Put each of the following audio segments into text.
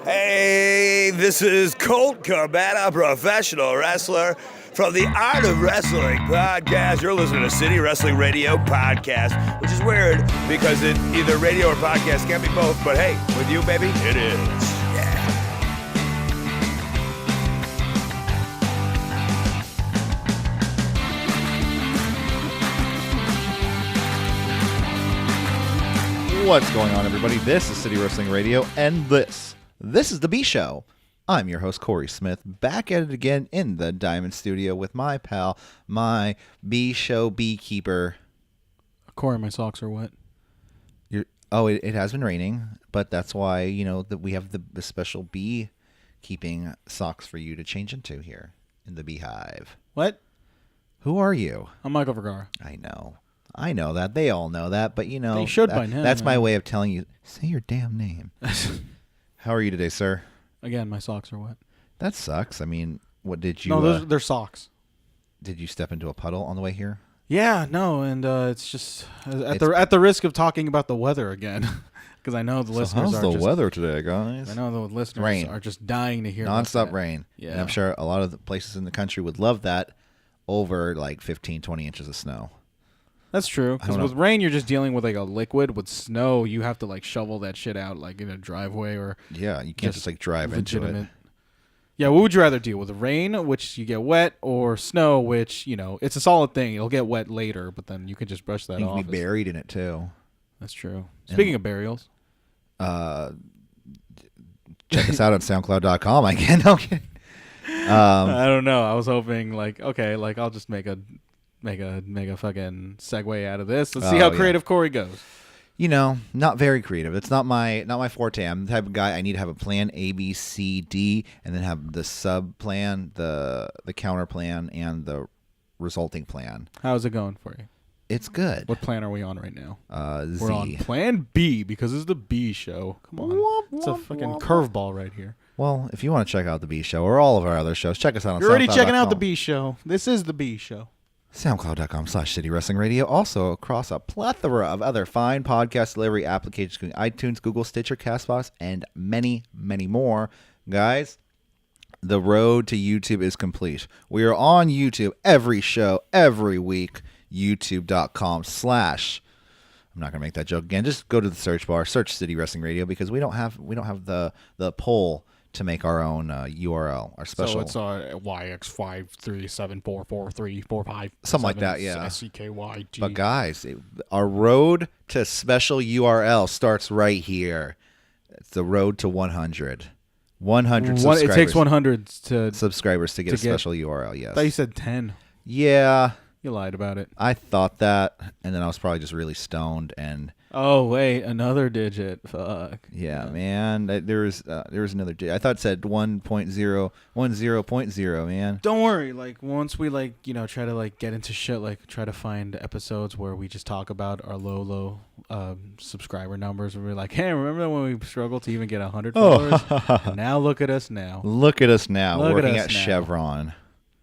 Hey, this is Colt Cabana, professional wrestler from the Art of Wrestling podcast. You're listening to City Wrestling Radio podcast, which is weird because it either radio or podcast can't be both. But hey, with you, baby, it is. Yeah. What's going on, everybody? This is City Wrestling Radio, and this is the B Show. I'm your host, Corey Smith, back at it again in the Diamond Studio with my pal, my B Show beekeeper. Corey, my socks are wet. It has been raining, but that's why, that we have the special beekeeping socks for you to change into here in the beehive. What? Who are you? I'm Michael Vergara. I know that. They all know that, but they should by now. That's my way of telling you, say your damn name. How are you today, sir? Again, my socks are wet. That sucks. I mean, what did you... No, they're socks. Did you step into a puddle on the way here? Yeah, no, and it's just at the risk of talking about the weather again, because I know the listeners how's the weather today, guys? I know the listeners are just dying to hear nonstop rain. Yeah, and I'm sure a lot of the places in the country would love that over like 15, 20 inches of snow. That's true, because with rain, you're just dealing with like a liquid. With snow, you have to like shovel that shit out like in a driveway or... Yeah, you can't just like drive into it. Yeah, what would you rather deal with? Rain, which you get wet, or snow, which, it's a solid thing. It'll get wet later, but then you can just brush that off. You can be buried in it, too. That's true. Speaking of burials. Check us out on SoundCloud.com. I can't. No kidding. I don't know. I was hoping, I'll just make a fucking segue out of this. Let's see how creative Corey goes. Not very creative. It's not my forte. I'm the type of guy I need to have a plan A, B, C, D, and then have the sub plan, the counter plan, and the resulting plan. How's it going for you? It's good. What plan are we on right now? Z. We're on plan B because it's the B show. Come on. It's a fucking curveball right here. Well, if you want to check out the B show or all of our other shows, check us out on SoundCloud.com. You're already checking out the B show. This is the B show. SoundCloud.com/City Wrestling Radio. Also across a plethora of other fine podcast delivery applications, including iTunes, Google, Stitcher, CastBox, and many, many more. Guys, the road to YouTube is complete. We are on YouTube every show, every week. YouTube.com/ I'm not gonna make that joke again. Just go to the search bar, search City Wrestling Radio, because we don't have the poll to make our own URL, our special. So it's YX537443445. Something like that, yeah. SCKYG. But guys, our road to special URL starts right here. It's the road to 100. 100 subscribers. It takes 100 subscribers to get a special URL, yes. I thought you said 10. Yeah. You lied about it. I thought that, and then I was probably just really stoned and... Oh, wait, another digit. Fuck. Yeah, man. There was another digit. I thought it said 1.0, man. Don't worry. Once we, try to, get into shit, try to find episodes where we just talk about our low subscriber numbers, and we're like, hey, remember when we struggled to even get 100 followers? And now look at us now. Look at us now, working at Chevron.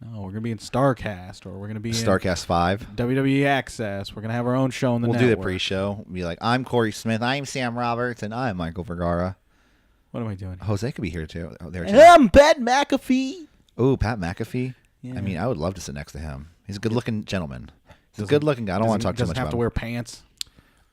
No, we're going to be in StarCast, or we're going to be StarCast 5. WWE Access. We're going to have our own show in the network. We'll do the pre-show. Be like, I'm Corey Smith, I'm Sam Roberts, and I'm Michael Vergara. What am I doing? Jose could be here, too. I'm Pat McAfee. Oh, Pat McAfee? Yeah. I mean, I would love to sit next to him. He's a good-looking gentleman. He's a good-looking guy. I don't want to talk too much about him. Doesn't have to wear pants?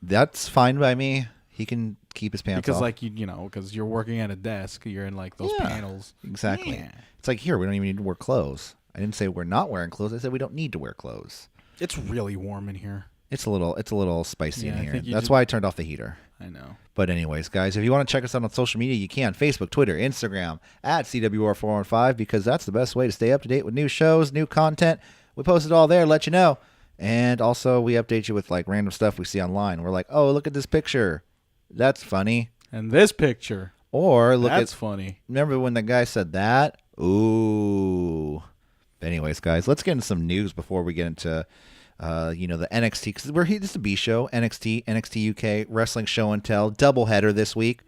That's fine by me. He can keep his pants off. Because you're working at a desk. You're in, those panels. Exactly. Yeah. It's like, here, we don't even need to wear clothes. I didn't say we're not wearing clothes. I said we don't need to wear clothes. It's really warm in here. It's a little spicy in here. That's why I turned off the heater. I know. But anyways, guys, if you want to check us out on social media, you can. Facebook, Twitter, Instagram, at CWR415, because that's the best way to stay up to date with new shows, new content. We post it all there, let you know. And also, we update you with random stuff we see online. We're like, oh, look at this picture. That's funny. And this picture. Or that's funny. Remember when the guy said that? Ooh. Anyways, guys, let's get into some news before we get into, the NXT. Because this is the B show, NXT, NXT UK, wrestling show and tell, doubleheader this week.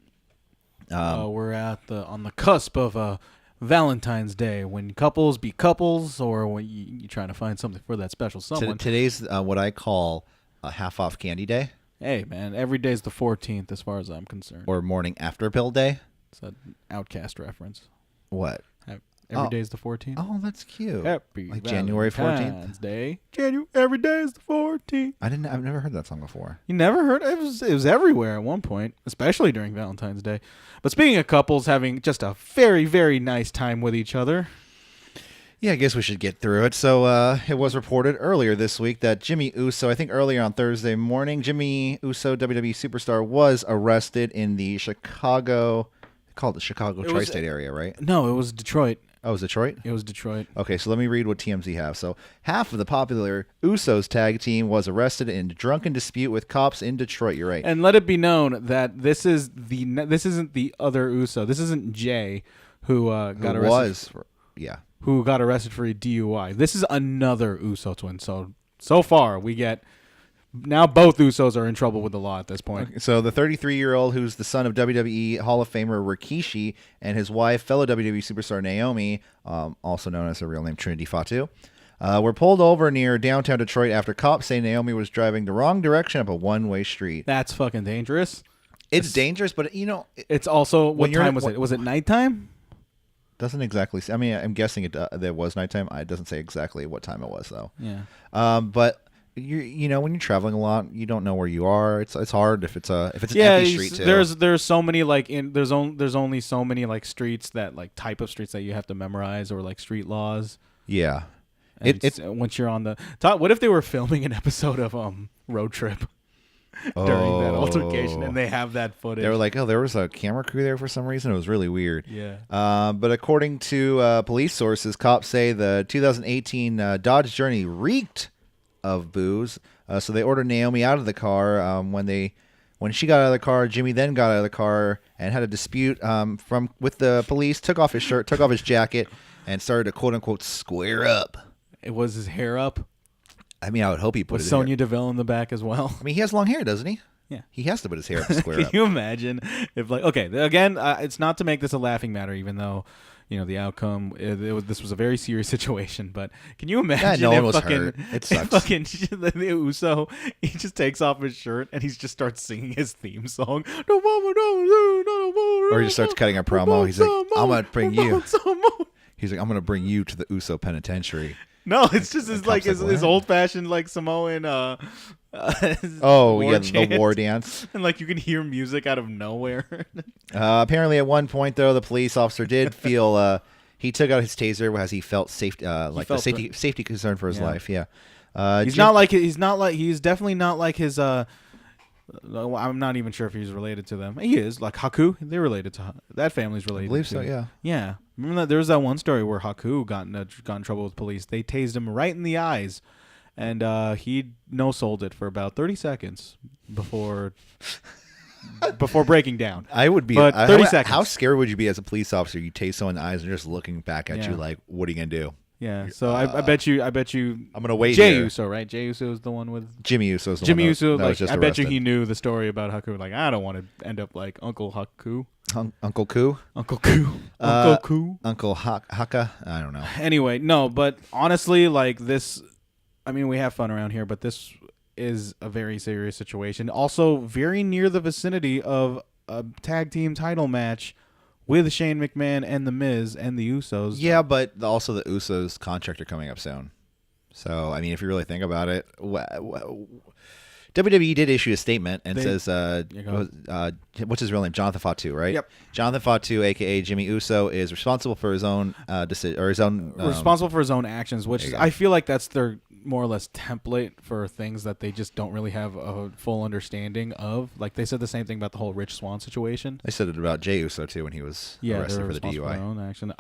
We're on the cusp of Valentine's Day, when couples be couples, or when you're trying to find something for that special someone. Today's what I call a half-off candy day. Hey, man, every day's the 14th as far as I'm concerned. Or morning after pill day. It's an Outcast reference. What? Every day is the 14th. Oh, that's cute. Happy like January 14th. Valentine's Day. Every day is the 14th. I've never heard that song before. You never heard it? It was everywhere at one point, especially during Valentine's Day. But speaking of couples having just a very, very nice time with each other. Yeah, I guess we should get through it. So it was reported earlier this week that Jimmy Uso, I think earlier on Thursday morning, Jimmy Uso, WWE superstar, was arrested in the Chicago, they call it the Chicago tri-state area, right? No, it was Detroit. Oh, it was Detroit? It was Detroit. Okay, so let me read what TMZ have. So half of the popular Usos tag team was arrested in drunken dispute with cops in Detroit. You're right. And let it be known that this isn't the other Uso. This isn't Jay who got arrested. Who got arrested for a DUI. This is another Uso twin. So far we get. Now both Usos are in trouble with the law at this point. Okay, so the 33-year-old, who's the son of WWE Hall of Famer Rikishi, and his wife, fellow WWE superstar Naomi, also known as her real name Trinity Fatu, were pulled over near downtown Detroit after cops say Naomi was driving the wrong direction up a one-way street. That's fucking dangerous. It's dangerous, but it's also what time was it? Was it nighttime? Doesn't exactly say. I mean, I'm guessing there was nighttime. It doesn't say exactly what time it was though. Yeah. But you know when you're traveling a lot, you don't know where you are. It's hard if it's an empty street too. There's so many there's only so many like streets that like type of streets that you have to memorize or like street laws. Yeah. It's once you're on the top. What if they were filming an episode of Road Trip during that altercation and they have that footage? They were like, oh, there was a camera crew there for some reason. It was really weird. Yeah. But according to police sources, cops say the 2018 Dodge Journey reeked of booze, so they ordered Naomi out of the car. When she got out of the car, Jimmy then got out of the car and had a dispute with the police. Took off his shirt, took off his jacket, and started to quote unquote square up. It was his hair up. I mean, I would hope he put was it. Sonya Deville in the back as well. I mean, he has long hair, doesn't he? Yeah, he has to put his hair up square up. Can you imagine if again, it's not to make this a laughing matter, even though. The outcome. This was a very serious situation, but can you imagine? No one was hurt. It sucks. Fucking the Uso, he just takes off his shirt and he just starts singing his theme song. Or he just starts cutting a promo. He's like, "I'm gonna bring you." He's like, "I'm gonna bring you to the Uso penitentiary." No, it's just his old fashioned like Samoan. The war dance, and like you can hear music out of nowhere. Apparently, at one point though, the police officer did feel he took out his taser as he felt safety, safety concern for his life. Yeah, he's definitely not like his. I'm not even sure if he's related to them. He is like Haku. They're related to that family's related. I believe to. So. Yeah. Yeah. Remember that there was that one story where Haku got in trouble with police. They tased him right in the eyes. And he no-sold it for about 30 seconds before breaking down. I would be. But 30 seconds. How scared would you be as a police officer? You tase someone in the eyes and they're just looking back at you like, what are you going to do? Yeah, so I bet you. I'm going to wait Jay here. Uso, right? Jay Uso is the one with... Jimmy Uso is the Jimmy one Uso, that was just I arrested. bet you he knew the story about Haku. Like, I don't want to end up like Uncle Haku. Uncle Koo? Uncle Koo. Uncle Koo. Uncle Haka? I don't know. Anyway, no, but honestly, like this... I mean, we have fun around here, but this is a very serious situation. Also, very near the vicinity of a tag team title match with Shane McMahon and The Miz and the Usos. Yeah, but also the Usos' contract are coming up soon. So, I mean, if you really think about it, WWE did issue a statement and says, what's his real name? Jonathan Fatu, right? Yep. Jonathan Fatu, a.k.a. Jimmy Uso, is responsible for his own decision, or his own... responsible for his own actions, which is, I feel like that's their more or less template for things that they just don't really have a full understanding of. Like, they said the same thing about the whole Rich Swann situation. They said it about Jey Uso, too, when he was arrested for the DUI. For their own action.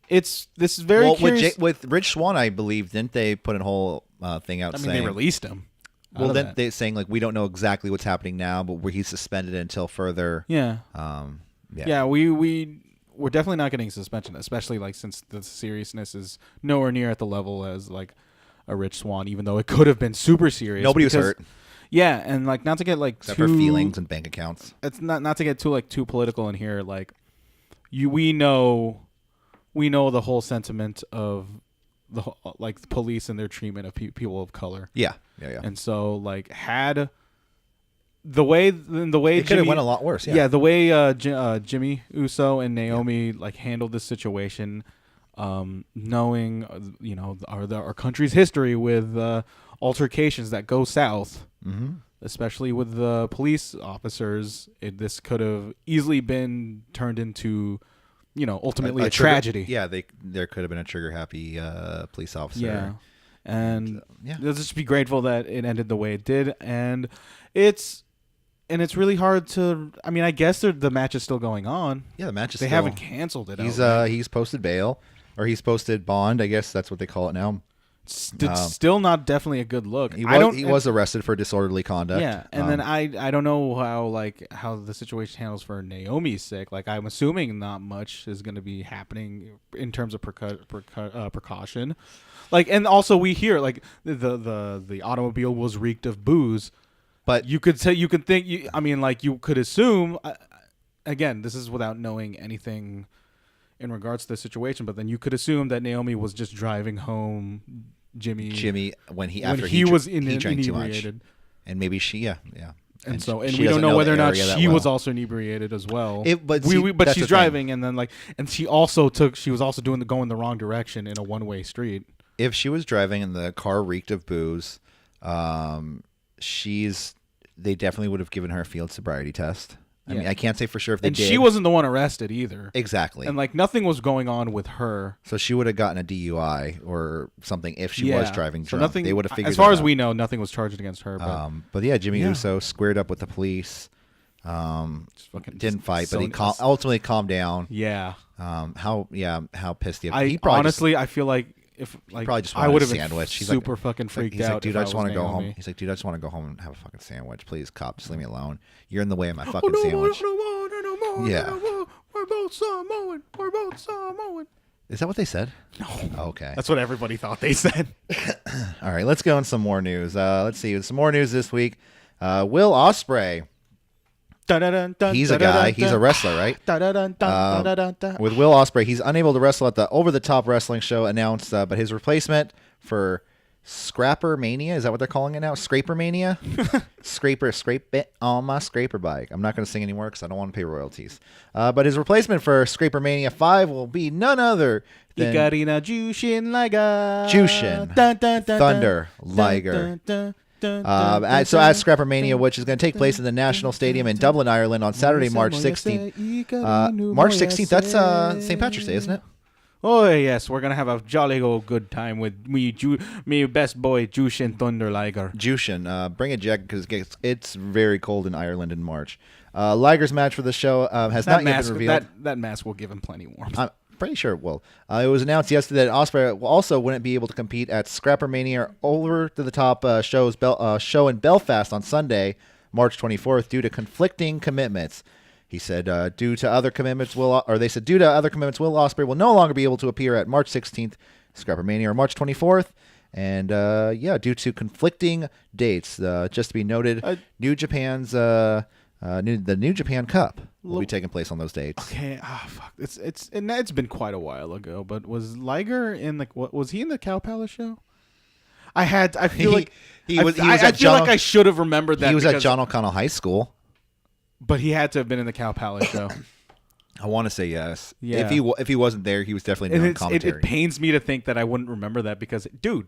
This is very curious. With Rich Swann, I believe, didn't they put a whole thing out saying... they released him. Well, then they're saying, like, we don't know exactly what's happening now, but he's suspended until further... Yeah. We're definitely not getting suspension, especially, like, since the seriousness is nowhere near at the level as, like, a Rich Swann, even though it could have been super serious. Nobody was hurt. Yeah, and, like, not to get, like, except for feelings and bank accounts. It's not to get too political in here. Like, we know the whole sentiment of the police and their treatment of people of color. Yeah. And so, like, had the way it could have went a lot worse. Yeah, the way Jimmy Uso and Naomi like handled this situation, knowing our country's history with altercations that go south, especially with the police officers, this could have easily been turned into ultimately a tragedy. Yeah, there could have been a trigger happy police officer. Yeah. And let's just be grateful that it ended the way it did. And it's really hard to. I mean, I guess the match is still going on. Yeah, the match is. They haven't canceled it. He's posted bail, or he's posted bond. I guess that's what they call it now. It's still not definitely a good look. He was arrested for disorderly conduct. Yeah, and then I don't know how the situation handles for Naomi's sake. Like, I'm assuming not much is going to be happening in terms of precaution. Like, and also we hear like the automobile was reeked of booze, but you could assume. Again, this is without knowing anything in regards to the situation, but then you could assume that Naomi was just driving home Jimmy when he was drank too much, and maybe she and we don't know whether or not she was also inebriated as well. But she's driving, and then she was also going the wrong direction in a one-way street. If she was driving and the car reeked of booze, they definitely would have given her a field sobriety test. I mean, I can't say for sure if they did. And she wasn't the one arrested either. Exactly. And nothing was going on with her. So she would have gotten a DUI or something if she was driving drunk. Nothing, they would have figured as far as we know, nothing was charged against her. But Jimmy Uso squared up with the police. Didn't fight, but he ultimately calmed down. Yeah. How pissed he? I feel like he probably just I wanted would a have sandwich. He's super fucking freaked out. Dude, I just want to go home. Naomi. He's like, dude, I just want to go home and have a fucking sandwich. Please, cop, just leave me alone. You're in the way of my fucking sandwich. Yeah. We're both Samoan. We're both Samoan. Is that what they said? No. Okay. That's what everybody thought they said. All right, let's go on some more news. Let's see. Some more news this week. Will Ospreay. He's a guy. He's a wrestler, right? With Will Ospreay, he's unable to wrestle at the Over the Top Wrestling show announced, but his replacement for Scrapper Mania, is that what they're calling it now? Scraper Mania? Scrape it on my scraper bike. I'm not going to sing anymore because I don't want to pay royalties. But his replacement for Scraper Mania 5 will be none other than Jushin Liger. Jushin Thunder Liger. So at Scrapper Mania, which is going to take place in the National Stadium in Dublin, Ireland on Saturday, March 16th. March 16th, that's St. Patrick's Day, isn't it? Oh, yes. We're going to have a jolly old good time with me best boy, Jushin Thunder Liger. Jushin, bring a jacket because it's very cold in Ireland in March. Liger's match for the show has not yet been revealed. That mask will give him plenty warmth. Pretty sure it will. It was announced yesterday that Ospreay also wouldn't be able to compete at Scrapper Mania Over to the Top show in Belfast on Sunday, March 24th, due to conflicting commitments. He said, due to other commitments, Will Ospreay will no longer be able to appear at March 16th, Scrapper Mania, or March 24th. And due to conflicting dates, just to be noted, New Japan's the New Japan Cup will be taking place on those dates. Okay, fuck. It's been quite a while ago, but was Liger in was he in the Cow Palace show? I feel like I should have remembered that. He was at John O'Connell High School. But he had to have been in the Cow Palace show. I want to say yes. Yeah. If he wasn't there, he was definitely doing commentary. It pains me to think that I wouldn't remember that because, dude,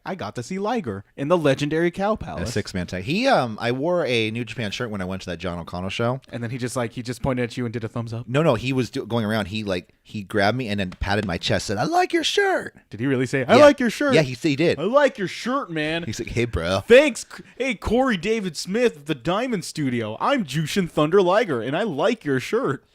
I got to see Liger in the legendary Cow Palace. A 6-man tag. I wore a New Japan shirt when I went to that John O'Connell show. And then he just pointed at you and did a thumbs up. No, he was going around. He grabbed me and then patted my chest. Said, "I like your shirt." Did he really say, "I like your shirt"? Yeah, he did. I like your shirt, man. He's like, "Hey, bro. Thanks. Hey, Corey David Smith of the Diamond Studio. I'm Jushin Thunder Liger, and I like your shirt."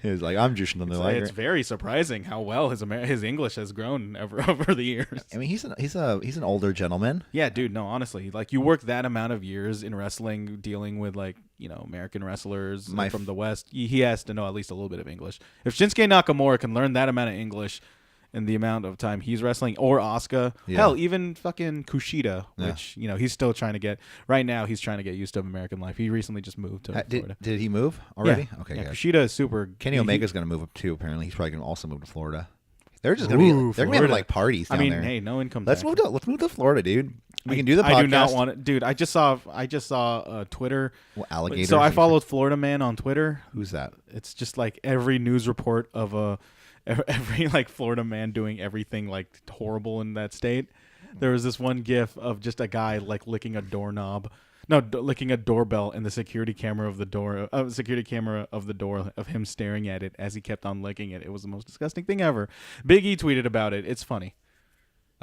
He was like, "I'm Jushin Thunder Liger." It's very surprising how well his English has grown over the years. I mean, he's an older gentleman. Yeah, dude. No, honestly, you work that amount of years in wrestling, dealing with American wrestlers from the West. He has to know at least a little bit of English. If Shinsuke Nakamura can learn that amount of English in the amount of time he's wrestling, or Asuka, hell, even fucking Kushida, which he's still trying to get. Right now, he's trying to get used to American life. He recently just moved to Florida. Did he move already? Yeah. Okay, yeah, good. Kushida is super. Kenny Omega's going to move up too. Apparently, he's probably going to also move to Florida. They're just going to be. They're going to have parties down there. Hey, no income. Let's move to Florida, dude. We can do the podcast. I do not want it, dude. I just saw Twitter. Well, alligators. So I followed Florida Man on Twitter. Who's that? It's just like every news report of every like Florida man doing everything like horrible in that state. There was this one GIF of just a guy like licking a doorknob. No, licking a doorbell, and the security camera of the door of him staring at it as he kept on licking it. It was the most disgusting thing ever. Big E tweeted about it. It's funny.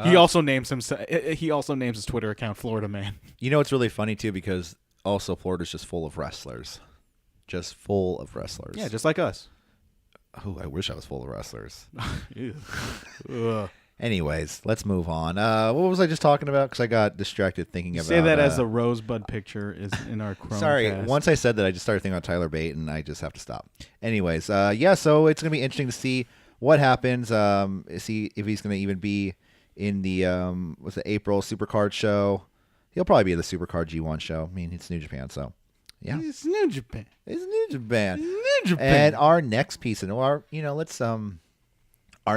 He also names his Twitter account Florida Man. You know, it's really funny too because also Florida's just full of wrestlers, just full of wrestlers. Yeah, just like us. Oh, I wish I was full of wrestlers. Ugh. Anyways, let's move on. What was I just talking about? Because I got distracted thinking about. Say that as the rosebud picture is in our Chromecast. Sorry, once I said that, I just started thinking about Tyler Bate, and I just have to stop. Anyways, yeah, so it's gonna be interesting to see what happens. See if he's gonna even be in the what's the April Supercard show. He'll probably be in the Supercard G1 show. I mean, it's New Japan, so yeah, It's New Japan. it's New Japan. New Japan. And our next piece, and our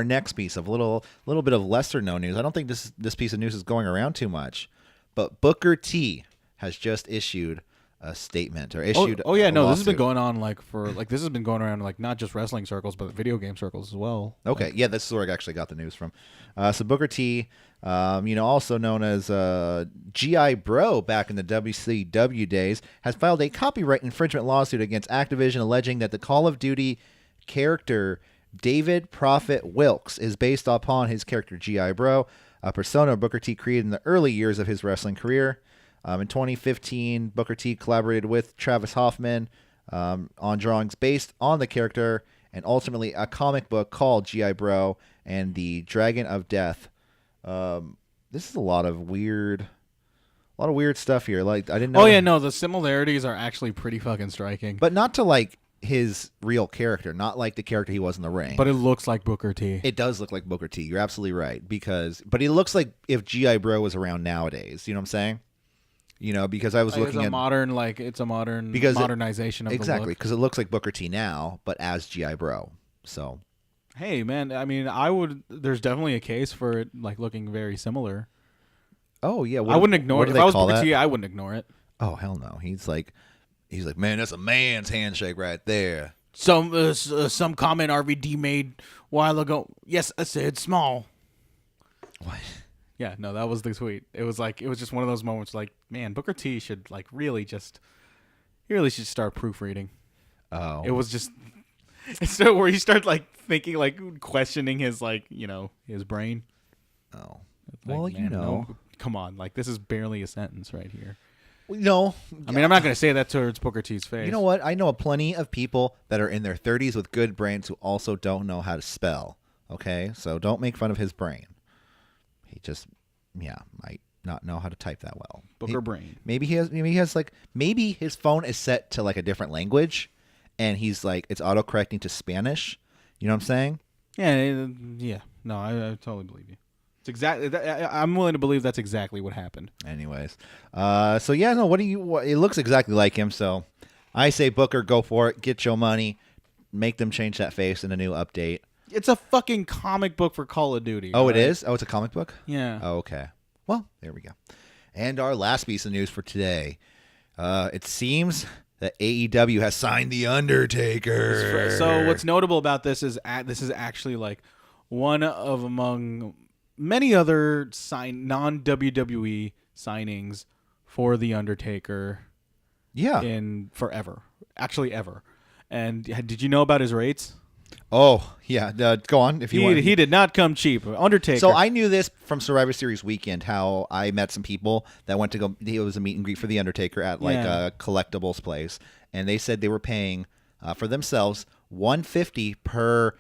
next piece of little bit of lesser known news. I don't think this piece of news is going around too much, but Booker T has just issued a statement or issued. Oh yeah, a no, this has been lawsuit. going on this has been going around like not just wrestling circles but video game circles as well. Okay, yeah, this is where I actually got the news from. So Booker T, also known as GI Bro back in the WCW days, has filed a copyright infringement lawsuit against Activision, alleging that the Call of Duty character David Prophet Wilkes is based upon his character G.I. Bro, a persona Booker T created in the early years of his wrestling career. In 2015, Booker T collaborated with Travis Hoffman on drawings based on the character and ultimately a comic book called G.I. Bro and the Dragon of Death. This is a lot of weird stuff here. Like, I didn't know. Oh yeah, no, the similarities are actually pretty fucking striking. But not to like his real character, not like the character he was in the ring. But it looks like Booker T. It does look like Booker T. You're absolutely right. But he looks like if G.I. Bro was around nowadays. You know what I'm saying? You know, because I was looking at modernization of exactly the look. because it looks like Booker T now, but as G.I. Bro. So, hey man, I mean, there's definitely a case for it like looking very similar. oh yeah, I wouldn't ignore it. do If they I was call Booker that? T, I wouldn't ignore it. Oh hell no, he's like, man, that's a man's handshake right there. Some comment RVD made a while ago. Yes, I said small. What? Yeah, no, that was the tweet. It was just one of those moments like, man, Booker T should like really should start proofreading. Oh, It was just it's where you start like thinking like questioning his like, his brain. oh. Like, Well, man, no, come on, like this is barely a sentence right here. No, I mean, I'm not going to say that towards Booker T's face. you know what? I know plenty of people that are in their 30s with good brains who also don't know how to spell. Okay, so don't make fun of his brain. He just, might not know how to type that well. Booker brain. Maybe maybe his phone is set to like a different language, and he's like it's autocorrecting to Spanish. You know what I'm saying? Yeah. No, I totally believe you. It's exactly. I'm willing to believe that's exactly what happened. Anyways, so yeah, no. It looks exactly like him. So I say Booker, go for it. Get your money. Make them change that face in a new update. It's a fucking comic book for Call of Duty. Oh, right? it is? Oh, it's a comic book? Yeah. Oh, okay. Well, there we go. And our last piece of news for today. It seems that AEW has signed The Undertaker. So what's notable about this is this is actually like one of among many other non-WWE signings for The Undertaker. Yeah. In forever. Actually, ever. And did you know about his rates? Oh, yeah. Go on if you want. He did not come cheap. Undertaker. So I knew this from Survivor Series weekend, how I met some people that went to go. It was a meet and greet for The Undertaker at like a collectibles place. And they said they were paying for themselves $150 per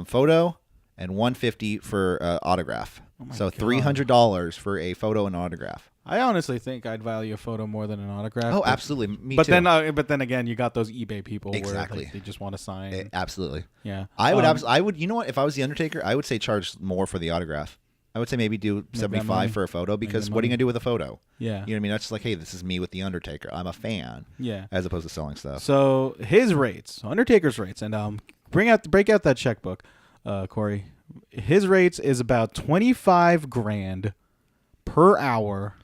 photo and $150 for autograph. So God. $300 for a photo and autograph. I honestly think I'd value a photo more than an autograph. Oh, absolutely. Me but too. But then again, you got those eBay people Exactly. where they just want to sign. Absolutely. Yeah. I would. You know what? If I was The Undertaker, I would say charge more for the autograph. I would say maybe do $75 for a photo because what are you gonna do with a photo? Yeah. You know what I mean? That's just like, hey, this is me with The Undertaker. I'm a fan. Yeah. As opposed to selling stuff. So his rates, Undertaker's rates, and break out that checkbook, Corey. His rates is about $25,000 per hour.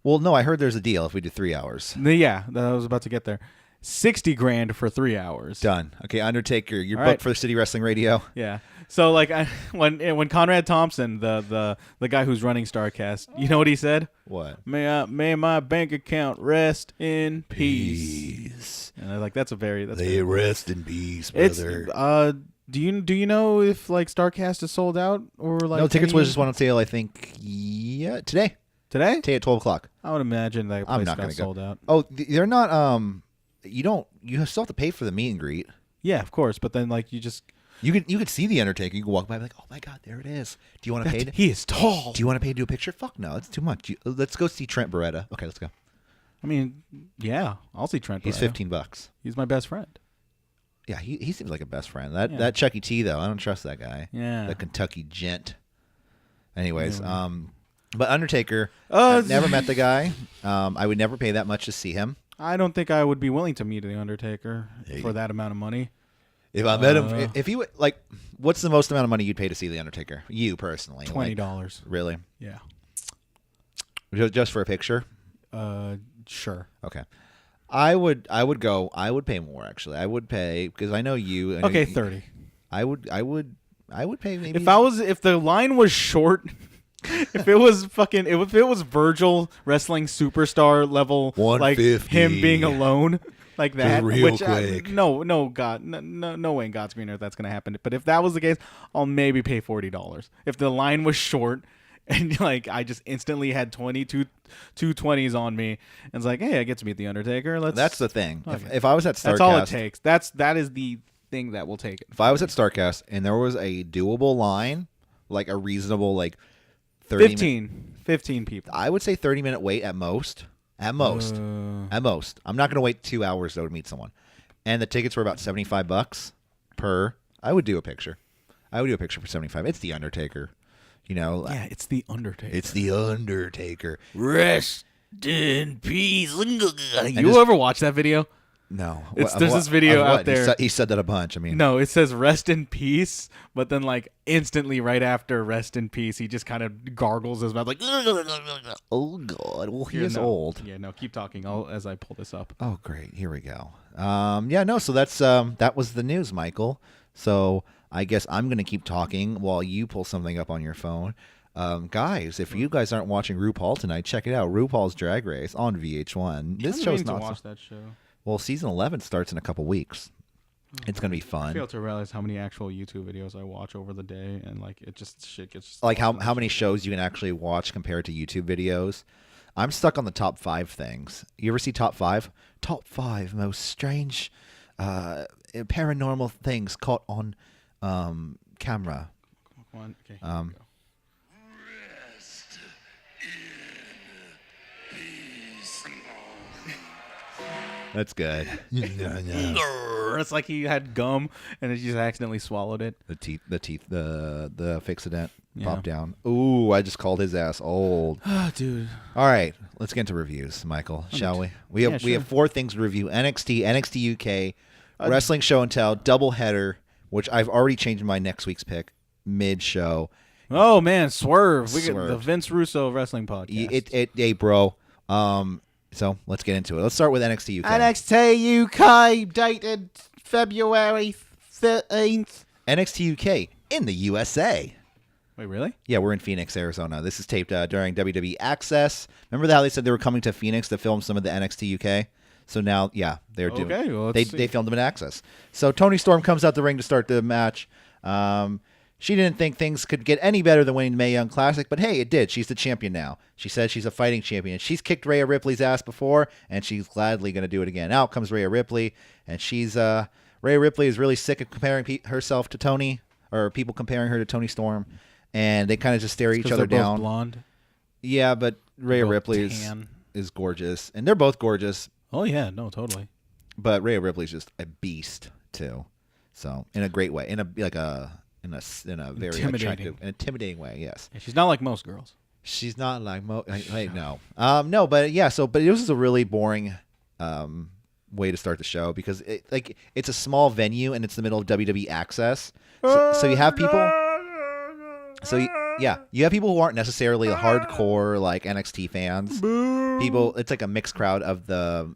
Well, no, I heard there's a deal if we do 3 hours. Yeah, I was about to get there. $60,000 for 3 hours. Done. Okay, Undertaker, you're All booked right. for the City Wrestling Radio. Yeah. So like when Conrad Thompson, the guy who's running Starcast, you know what he said? What? May my bank account rest in peace. And I was like, that's very rest in peace, It's brother. do you know if like Starcast is sold out or like No, tickets was just on sale, I think, today. today? Today at 12 o'clock. I would imagine that place I'm not got going to go. sold out. Oh, they're not, you still have to pay for the meet and greet. Yeah, of course, but then like you You could see the Undertaker. You could walk by and be like, oh my God, there it is. Do you want to pay? he is tall. Do you want to pay to do a picture? Fuck no, it's too much. Let's go see Trent Beretta. Okay, let's go. I mean, yeah, I'll see Trent. He's Beretta. $15. He's my best friend. Yeah, he seems like a best friend. That Chucky T though, I don't trust that guy. Yeah. The Kentucky gent. Anyways, but Undertaker, Uh, I've never met the guy. I would never pay that much to see him. I don't think I would be willing to meet the Undertaker for that amount of money. If I met him, if he would like, what's the most amount of money you'd pay to see the Undertaker? You personally, $20. Really? Yeah. Just for a picture? Sure. Okay. I would pay more actually. I would pay because I know you. And Okay, 30. I would pay maybe. If the line was short, if it was Virgil wrestling superstar level, like 150. him being alone, like that, real quick. No way in God's green earth that's gonna happen. But if that was the case, I'll maybe pay $40. If the line was short and like I just instantly had 2 20s on me, and it's like, hey, I get to meet the Undertaker. That's the thing. Okay. If I was at StarCast, That's all it takes. That is the thing that will take it. If I was at StarCast and there was a doable line, like a reasonable 30 15 people. I would say 30-minute wait at most. At most. At most. I'm not going to wait 2 hours though to meet someone. And the tickets were about $75 per. I would do a picture. I would do a picture for $75. It's the Undertaker. Yeah, it's the Undertaker. It's the Undertaker. Rest in peace. You ever watch that video? No. There's this video out there. He said that a bunch. I mean, No, it says rest in peace, but then like instantly right after rest in peace, he just kind of gargles his mouth like. oh God. Well, he is old. Yeah, no, keep talking as I pull this up. Oh, great. Here we go. So that's that was the news, Michael. So I guess I'm going to keep talking while you pull something up on your phone. Guys, if you guys aren't watching RuPaul tonight, check it out. RuPaul's Drag Race on VH1. This show's not to watch that show. Well, season 11 starts in a couple weeks. It's going to be I fun. fail to realize how many actual YouTube videos I watch over the day, and like shit gets Like how many shows you can actually watch compared to YouTube videos. I'm stuck on the top 5 things. You ever see top 5? Top 5 most strange paranormal things caught on camera. One. Okay. Here we go. That's good. It's like he had gum and he just accidentally swallowed it. The fixident Yeah. popped down. Ooh, I just called his ass old. Oh, dude. All right, let's get into reviews, Michael, shall we? We have sure. 4 things to review: NXT, NXT UK, Wrestling Show and Tell, double header, which I've already changed my next week's pick mid show. Oh man, Swerve. We get the Swerve. Vince Russo wrestling podcast. Hey, bro. So let's get into it. Let's start with NXT UK. NXT UK dated February 13th. NXT UK in the USA. Wait, really? Yeah, we're in Phoenix, Arizona. This is taped during WWE Access. Remember how they said they were coming to Phoenix to film some of the NXT UK? So now, yeah, they're doing. Okay, well, let's see. They filmed them in Access. So Toni Storm comes out the ring to start the match. She didn't think things could get any better than winning the Mae Young Classic, but hey, it did. She's the champion now. She says she's a fighting champion. She's kicked Rhea Ripley's ass before, and she's gladly going to do it again. Out comes Rhea Ripley, and Rhea Ripley is really sick of comparing herself to Toni, or people comparing her to Toni Storm, and they kind of just stare each other they're both down. blonde. Yeah, but Rhea Both Ripley tan. is gorgeous, and they're both gorgeous, Oh yeah, no, totally. but Rhea Ripley's just a beast too. So in a great way, in a very Intimidating. attractive and intimidating way. Yes, Yeah, she's not like most girls. she's not like no, no, but yeah. But it was a really boring way to start the show because it's a small venue and it's the middle of WWE Access, so you have people. Yeah, you have people who aren't necessarily hardcore like NXT fans. People, it's like a mixed crowd of the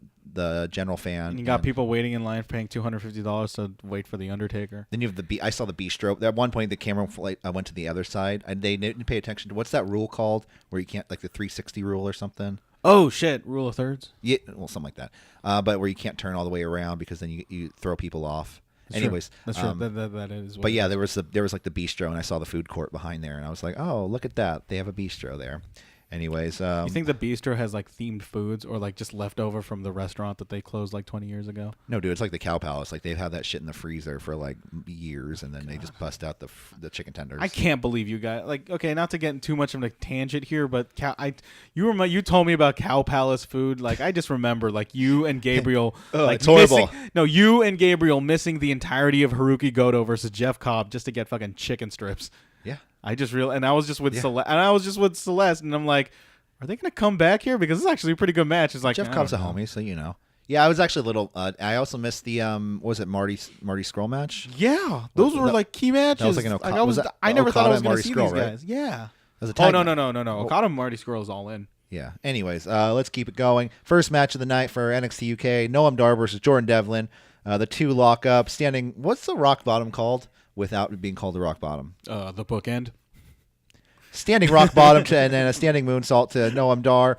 general fan. And you got people waiting in line paying $250 to wait for the Undertaker. Then you have I saw the bistro. At one point, the camera went to the other side. They didn't pay attention to what's that rule called where you can't, like the 360 rule or something. Oh shit! Rule of thirds. Yeah, well, something like that. But where you can't turn all the way around because then you throw people off. That's Anyways, true. That's true. That is. But yeah, there was like the bistro, and I saw the food court behind there, and I was like, oh, look at that! They have a bistro there. Anyways, you think the bistro has like themed foods or like just leftover from the restaurant that they closed like 20 years ago? No, dude, it's like the Cow Palace. Like they've had that shit in the freezer for like years, and then they just bust out the chicken tenders. I can't believe you guys. Like, okay, not to get in too much of a tangent here, but you told me about Cow Palace food. Like, I just remember like you and Gabriel. Like, it's horrible. You and Gabriel missing the entirety of Haruki Goto versus Jeff Cobb just to get fucking chicken strips. Yeah. I was just with Celeste, and I'm like, are they gonna come back here? Because it's actually a pretty good match. It's like Jeff Cobb's a homie, so you know. Yeah, I was actually a little. I also missed the was it Marty Scurll match? Yeah, those were like key matches. That was like an I never thought I was gonna see Scurll, these right? guys. Yeah. Was a No. Okada and Marty Scurll is all in. Yeah. Anyways, let's keep it going. First match of the night for NXT UK: Noam Dar versus Jordan Devlin. The two lock up, standing. What's the rock bottom called without it being called the rock bottom? The bookend. Standing rock bottom and then a standing moonsault to Noam Dar.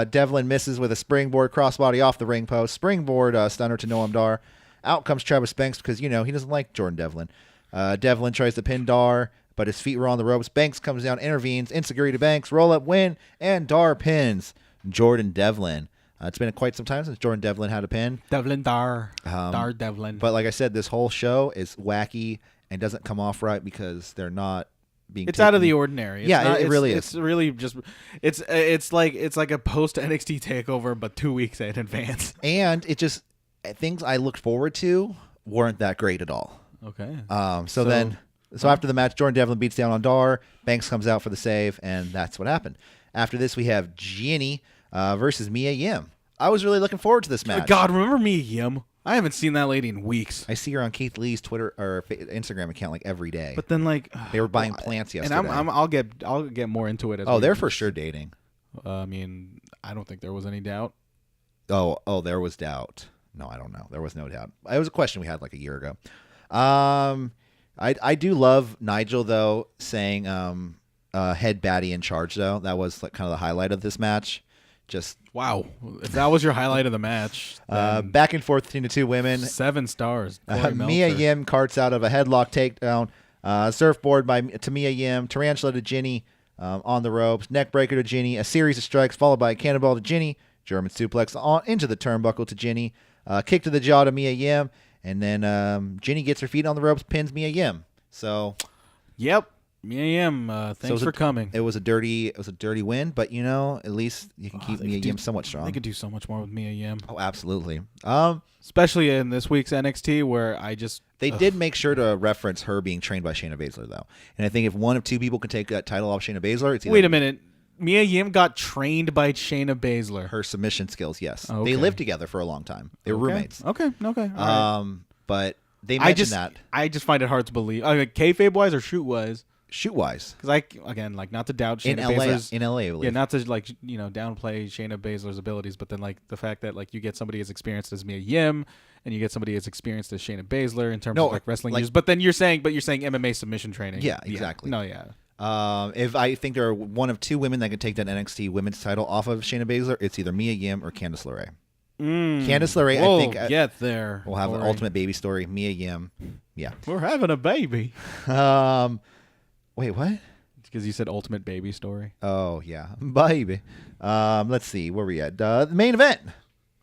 Devlin misses with a springboard crossbody off the ring post. Springboard stunner to Noam Dar. Out comes Travis Banks because, he doesn't like Jordan Devlin. Devlin tries to pin Dar, but his feet were on the ropes. Banks comes down, intervenes. Enziguri to Banks. Roll up win. And Dar pins Jordan Devlin. It's been quite some time since Jordan Devlin had a pin. Devlin Dar. Dar Devlin. But like I said, this whole show is wacky and doesn't come off right because they're not being out of the ordinary. It really is. It's really just it's like a post NXT takeover, but 2 weeks in advance. And it just things I looked forward to weren't that great at all. Okay. So after the match, Jordan Devlin beats down on Dar. Banks comes out for the save, and that's what happened. After this, we have Ginny versus Mia Yim. I was really looking forward to this match. God, remember Mia Yim? I haven't seen that lady in weeks. I see her on Keith Lee's Twitter or Instagram account like every day. But then they were buying plants yesterday. And I'll get more into it. They're for sure dating. I mean, I don't think there was any doubt. Oh, there was doubt. No, I don't know. There was no doubt. It was a question we had like a year ago. I do love Nigel though saying head baddie in charge though. That was like kind of the highlight of this match. Just wow, if that was your highlight of the match. Back and forth between the two women. 7 stars. Mia Yim carts out of a headlock takedown. Surfboard to Mia Yim. Tarantula to Ginny on the ropes. Neck breaker to Ginny. A series of strikes followed by a cannonball to Ginny. German suplex into the turnbuckle to Ginny. Kick to the jaw to Mia Yim. And then Ginny gets her feet on the ropes, pins Mia Yim. So, yep. Mia Yim, thanks for coming. It was a dirty win, but at least you can keep Mia Yim somewhat strong. They could do so much more with Mia Yim. Oh, absolutely. Especially in this week's NXT, where they did make sure to reference her being trained by Shayna Baszler, though. And I think if one of two people can take that title off Shayna Baszler, it's either wait a minute. Mia Yim got trained by Shayna Baszler. Her submission skills, yes. Okay. They lived together for a long time. They were roommates. Okay. All right. But they mentioned that. I just find it hard to believe. Kayfabe wise or shoot wise. Shoot wise, because not to doubt Shayna Baszler's in LA, I believe. not to downplay Shayna Baszler's abilities, but then the fact that you get somebody as experienced as Mia Yim and you get somebody as experienced as Shayna Baszler in terms of wrestling use, but then you're saying MMA submission training. Yeah, exactly. No, yeah. If I think there are one of two women that can take that NXT women's title off of Shayna Baszler, it's either Mia Yim or Candice LeRae. Candice LeRae, I think get there. We'll have an ultimate baby story. Mia Yim, yeah. We're having a baby. Wait, what? Because you said ultimate baby story. Oh, yeah. Baby. Let's see. Where we at? The main event.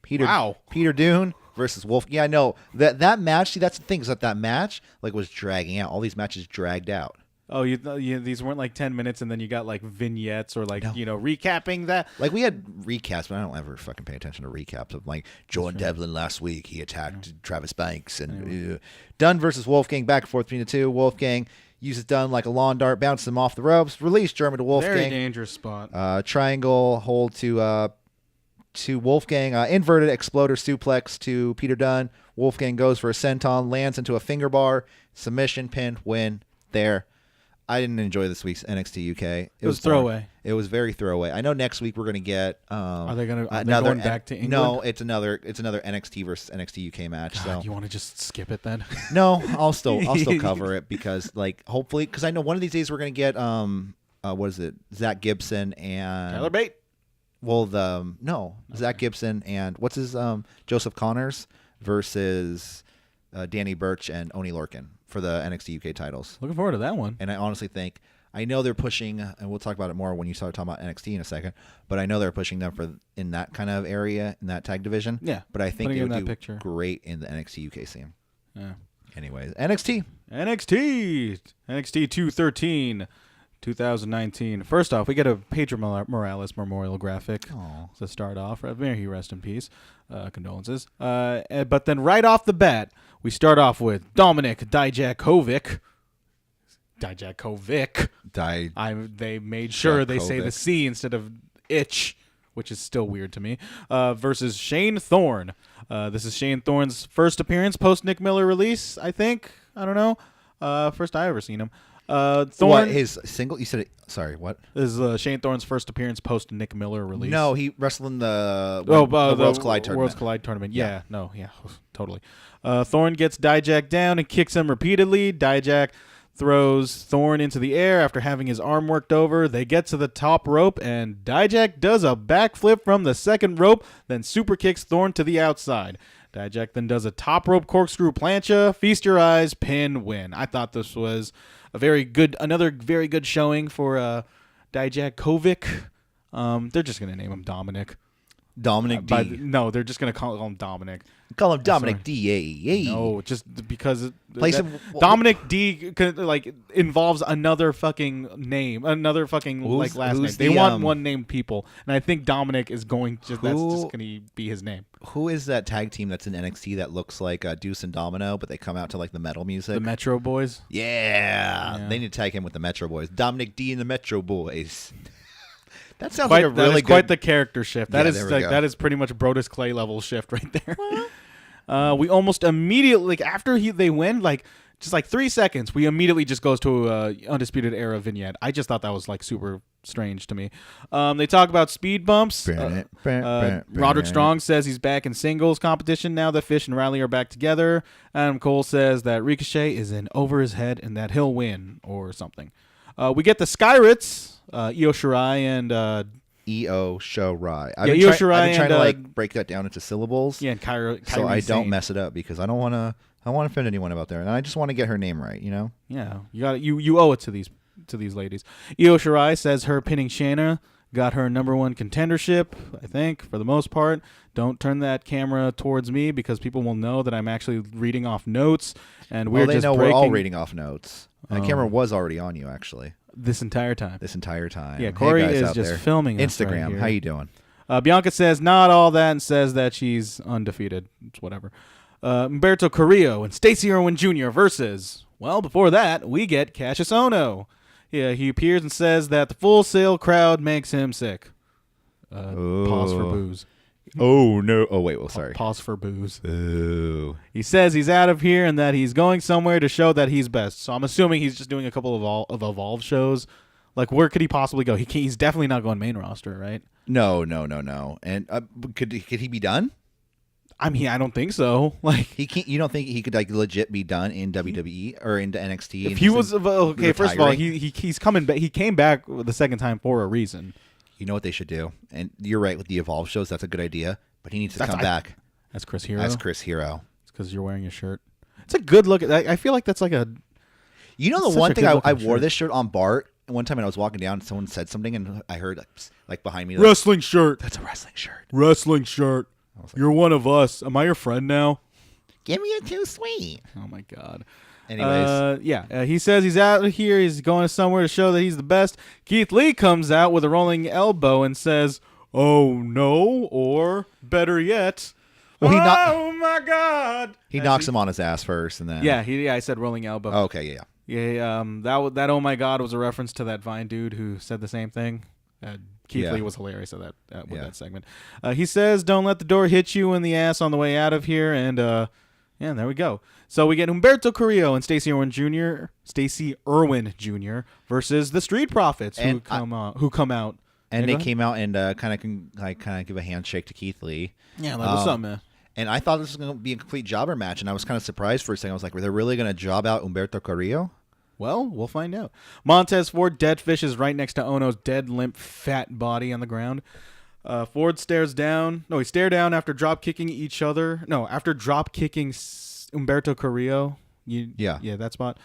Peter Dune versus Wolf. Yeah, I know. That match, see, that's the thing, is that match was dragging out. All these matches dragged out. Oh, these weren't 10 minutes and then you got vignettes or recapping that? We had recaps, but I don't ever fucking pay attention to recaps of Jordan Devlin last week. He attacked Travis Banks. And Dunn versus Wolfgang, back and forth between the two. Wolfgang uses Dunn like a lawn dart, bounces him off the ropes, release German to Wolfgang. Very dangerous spot. Triangle hold to Wolfgang. Inverted exploder suplex to Peter Dunn. Wolfgang goes for a senton, lands into a finger bar. Submission, pin, win there. I didn't enjoy this week's NXT UK. It was throwaway. It was very throwaway. I know next week we're going to get. Are they going back to England? No, it's another NXT versus NXT UK match. God, so you want to just skip it then? No, I'll still cover it because hopefully because I know one of these days we're going to get what is it? Zach Gibson and Tyler Bate. Well, Zach Gibson and what's his Joseph Connors versus Danny Burch and Oney Lorcan for the NXT UK titles. Looking forward to that one. And I honestly think I know they're pushing, and we'll talk about it more when you start talking about NXT in a second. But I know they're pushing them in that kind of area in that tag division. Yeah, but I think they would do great in the NXT UK scene. Yeah. Anyways, NXT 213. 2019. First off, we get a Pedro Morales memorial graphic to start off. May he rest in peace. Condolences. But then right off the bat, we start off with Dominic Dijakovic. They made sure they say the C instead of itch, which is still weird to me. Versus Shane Thorne. This is Shane Thorne's first appearance post Nick Miller release, I think. I don't know. First I ever seen him. Thorne, what his single? You said it. Sorry, what? This is Shane Thorne's first appearance post Nick Miller release. No, he wrestled in the Worlds Collide tournament. Worlds Collide tournament. Yeah, totally. Thorne gets Dijak down and kicks him repeatedly. Dijak throws Thorne into the air after having his arm worked over. They get to the top rope, and Dijak does a backflip from the second rope, then super kicks Thorne to the outside. Dijak then does a top rope corkscrew plancha, feast your eyes, pin, win. I thought this was another very good showing for Dijakovic. They're just gonna name him Dominic. Dominic D. No, they're just gonna call him Dominic. Call him Dominic D. No, just because Dominic D involves another fucking name, another fucking last name. They want one named people, and I think Dominic is going. That's just gonna be his name. Who is that tag team that's in NXT that looks like Deuce and Domino, but they come out to like the metal music? The Metro Boys. Yeah. They need to tag him with the Metro Boys. Dominic D and the Metro Boys. That sounds like a really good... quite the character shift. That is pretty much Brodus Clay level shift right there. We almost immediately after they win, just 3 seconds, we immediately just goes to Undisputed Era vignette. I just thought that was super strange to me. They talk about speed bumps. Roderick Strong says he's back in singles competition now that Fish and Riley are back together. Adam Cole says that Ricochet is in over his head and that he'll win or something. We get the Skyrits, Io Shirai and Io Shirai. Io Shirai. I've been trying to break that down into syllables. Yeah, and Kairi so I don't mess it up because I don't want to offend anyone about there, and I just want to get her name right. Yeah, you owe it to these ladies. Io Shirai says her pinning Shayna got her #1 contendership, I think, for the most part. Don't turn that camera towards me because people will know that I'm actually reading off notes, and we're just breaking. We're all reading off notes. And the camera was already on you, actually. This entire time. Yeah, Corey is just there. filming us Instagram, right here. how you doing? Bianca says not all that and says that she's undefeated. It's whatever. Humberto Carrillo and Stacey Irwin Jr. versus, before that, we get Cassius Ohno. Yeah, he appears and says that the Full Sail crowd makes him sick. Pause for booze. Oh, no. Oh, wait. Well, sorry. Pause for booze. Ooh. He says he's out of here and that he's going somewhere to show that he's best. So I'm assuming he's just doing a couple of Evolve shows. Where could he possibly go? He's definitely not going main roster, right? No. And could he be done? I mean, I don't think so. He can't. You don't think he could legit be done in WWE or into NXT? If he was first of all, he's coming back. He came back the second time for a reason. You know what they should do, and you're right with the Evolve shows. That's a good idea, but he needs to come back. That's Chris Hero. That's Chris Hero. It's because you're wearing a shirt. It's a good look. I feel like that's like a. You know the one thing I wore this shirt on Bart one time, and I was walking down, and someone said something, and I heard behind me, wrestling shirt. That's a wrestling shirt. Wrestling shirt. You're one of us. Am I your friend now? Give me a too sweet. Oh my God. Anyways, he says he's out of here. He's going somewhere to show that he's the best. Keith Lee comes out with a rolling elbow and says, "Oh no," or better yet, "Oh my God!" He knocks him on his ass first, and then I said rolling elbow. Oh, okay, yeah. That "Oh my God" was a reference to that Vine dude who said the same thing. Keith Lee was hilarious at that segment. He says, "Don't let the door hit you in the ass on the way out of here," and Yeah, there we go. So we get Humberto Carrillo and Stacey Irwin Jr. versus the Street Profits who come out. And they came out and kind of give a handshake to Keith Lee. Yeah, like, what's up, man? And I thought this was going to be a complete jobber match, and I was kind of surprised for a second. I was like, were they really going to job out Humberto Carrillo? Well, we'll find out. Montez Ford dead fishes right next to Ono's dead, limp, fat body on the ground. Ford stares down. No, he stared down after drop kicking each other. No, after drop kicking Humberto Carrillo. Yeah, that spot.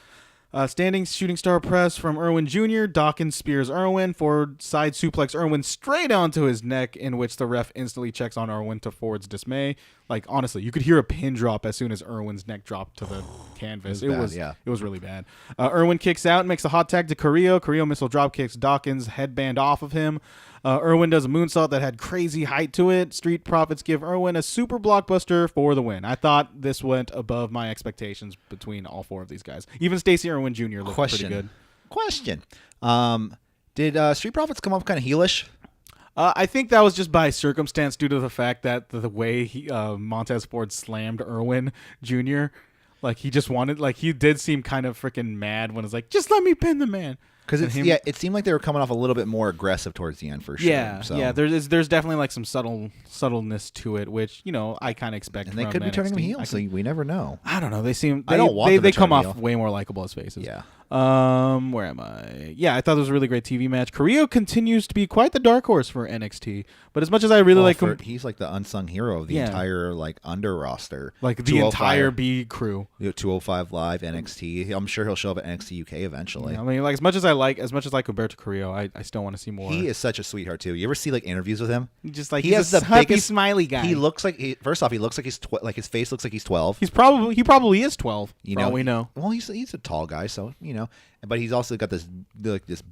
Standing shooting star press from Irwin Jr. Dawkins spears Irwin. Ford side suplex Irwin straight onto his neck, in which the ref instantly checks on Irwin to Ford's dismay. Like, honestly, you could hear a pin drop as soon as Irwin's neck dropped to the canvas. It was really bad. Irwin kicks out and makes a hot tag to Carrillo. Carrillo missile drop kicks Dawkins' headband off of him. Irwin does a moonsault that had crazy height to it. Street Profits give Irwin a super blockbuster for the win. I thought this went above my expectations between all four of these guys. Even Stacey Irwin Jr. looked pretty good. Question. Did Street Profits come off kind of heelish? I think that was just by circumstance due to the fact that the way Montez Ford slammed Irwin Jr. Like, he just wanted, like, he did seem kind of freaking mad when it's like, just let me pin the man. Because it seemed like they were coming off a little bit more aggressive towards the end for sure. Yeah, so. Yeah. There's definitely like some subtleness to it, which I kind of expect. And they could be turning them heel, so we never know. I don't know. They seem. I don't want them they to come turn off heel. way more likable as faces. Yeah. Where am I? Yeah, I thought it was a really great TV match. Carrillo continues to be quite the dark horse for NXT, but as much as I really like him, he's like the unsung hero of the entire like under roster, like the entire B crew. 205 Live NXT. I'm sure he'll show up at NXT UK eventually. Yeah, I mean, like as much as I like Humberto Carrillo, I still want to see more. He is such a sweetheart too. You ever see like interviews with him? Just like he has the happy, biggest smiley guy. He looks like first off, he looks like he's like his face looks like he's 12. He probably is 12. You know, we know. Well, he's a tall guy, so but he's also got this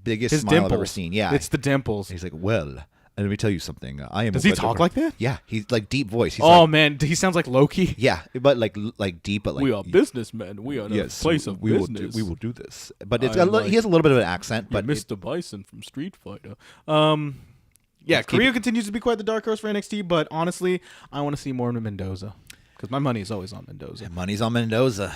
biggest his smile dimples. I've ever seen. Yeah, it's the dimples. He's like, well, and let me tell you something. I am. Does he talk like that? Yeah, he's like deep voice. He's man, he sounds like Loki. Yeah, but like deep, but like we are businessmen. We are the place of business. We will do this. But he has a little bit of an accent. But Mr. Bison from Street Fighter. Yeah, Carrillo continues to be quite the dark horse for NXT, but honestly, I want to see more of Mendoza. Because my money is always on Mendoza. Money's on Mendoza.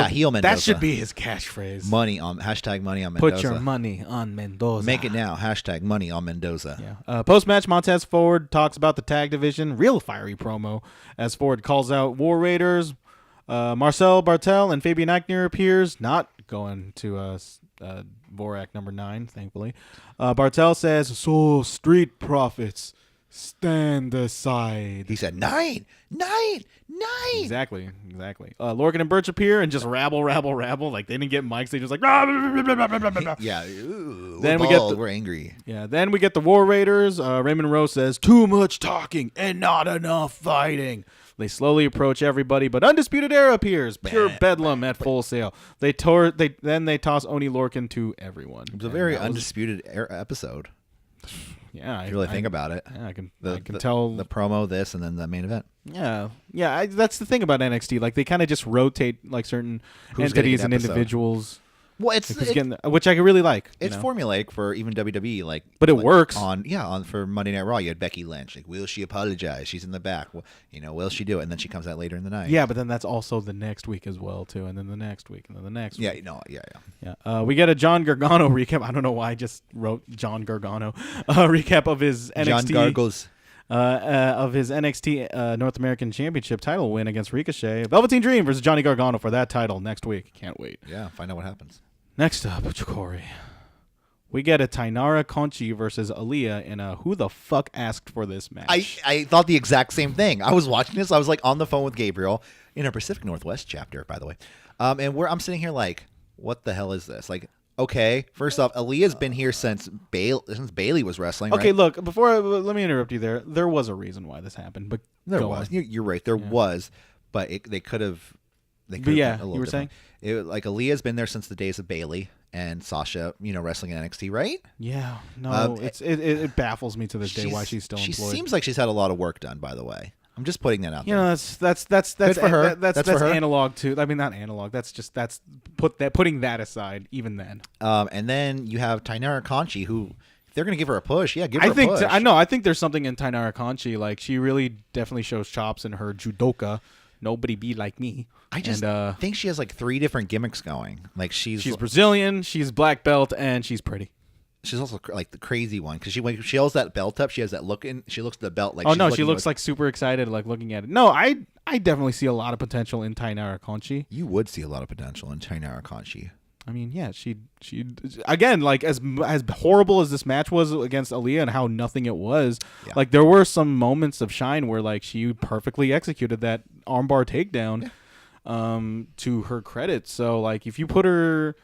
Heel Mendoza. That should be his catchphrase. Money on Mendoza. Put your money on Mendoza. Make it now. Money on Mendoza. Yeah. Post-match, Montez Ford talks about the tag division. Real fiery promo as Ford calls out War Raiders. Marcel Bartel and Fabian Aichner appears. Not going to Vorak number 9, thankfully. Bartel says, "So Street Profits, stand aside." He said, "9. Exactly. Lorcan and Birch appear and just rabble. Like, they didn't get mics. They just like, yeah. Ooh, we're angry. Yeah. Then we get the War Raiders. Raymond Rowe says, "Too much talking and not enough fighting." They slowly approach everybody, but Undisputed Era appears. Pure bedlam at Full Sail. They toss Oni Lorcan to everyone. It was a very Undisputed Era episode. Yeah, if you really think about it. Yeah, I can tell the promo, this, and then the main event. Yeah. That's the thing about NXT. Like, they kind of just rotate like certain entities and individuals. Well, which I really like. It's formulaic for even WWE, but it works for Monday Night Raw. You had Becky Lynch. Like, will she apologize? She's in the back. Well, will she do it? And then she comes out later in the night. Yeah, but then that's also the next week as well too, and then the next week, and then the next week. Yeah. We get a John Gargano recap. I don't know why I just wrote John Gargano recap of his NXT. John Gargles. Of his NXT North American Championship title win against Ricochet. Velveteen Dream versus Johnny Gargano for that title next week. Can't wait. Yeah, find out what happens. Next up, Corey. We get a Tainara Conchi versus Aaliyah in a who the fuck asked for this match? I thought the exact same thing. I was watching this. I was like on the phone with Gabriel in our Pacific Northwest chapter, by the way. And I'm sitting here like, what the hell is this? Like, okay, first off, Aaliyah's been here since Bailey was wrestling. Okay, right? Look, let me interrupt you there. There was a reason why this happened, but there was. You're right. There was, but they could have. You were saying? Like, Aaliyah's been there since the days of Bailey and Sasha, wrestling in NXT, right? Yeah. No, it baffles me to this day why she's still employed. She seems like she's had a lot of work done, by the way. I'm just putting that out there. That's good for her. That's for her. Analog to. I mean, not analog. That's putting that aside. Even then. And then you have Tainara Conchi, who, if they're going to give her a push, give her a push. I think there's something in Tainara Conchi. Like, she really definitely shows chops in her judoka. Nobody be like me. I just think she has like 3 different gimmicks going. Like she's Brazilian, she's black belt, and she's pretty. She's also like the crazy one because when she holds that belt up, she has that look in. She looks at the belt like. Oh no, she looks like super excited, like looking at it. No, I definitely see a lot of potential in Tainara Conchi. You would see a lot of potential in Tainara Conchi. I mean, yeah, she again, like as horrible as this match was against Aaliyah and how nothing it was, like there were some moments of shine where like she perfectly executed that armbar takedown, to her credit. So like if you put her,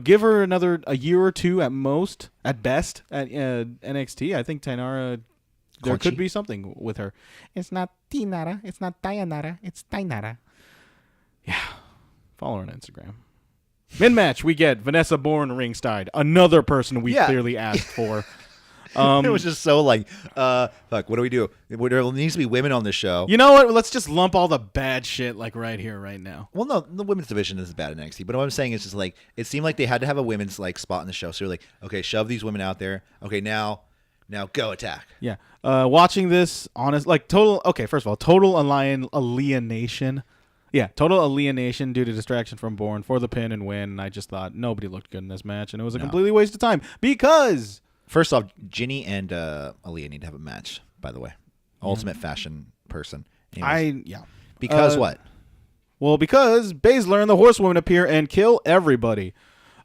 give her a year or 2 at best at NXT, I think Tainara, there could be something with her. It's not Tainara, it's not Tainara, it's Tainara. Yeah, follow her on Instagram. Mid-match, we get Vanessa Bourne ringside, another person we clearly asked for. It was just so like, fuck, what do we do? There needs to be women on this show. You know what? Let's just lump all the bad shit like right here, right now. Well, no, the women's division isn't bad in NXT, but what I'm saying is just like, it seemed like they had to have a women's like spot in the show. So you're like, okay, shove these women out there. Okay, now go attack. Yeah. Watching this, honest, like total, okay, first of all, total alienation. Yeah, total alienation due to distraction from Bourne for the pin and win. And I just thought nobody looked good in this match, and it was a completely waste of time because... First off, Ginny and Aaliyah need to have a match, by the way. Ultimate fashion person. Anyways, because what? Well, because Baszler and the Horsewomen appear and kill everybody.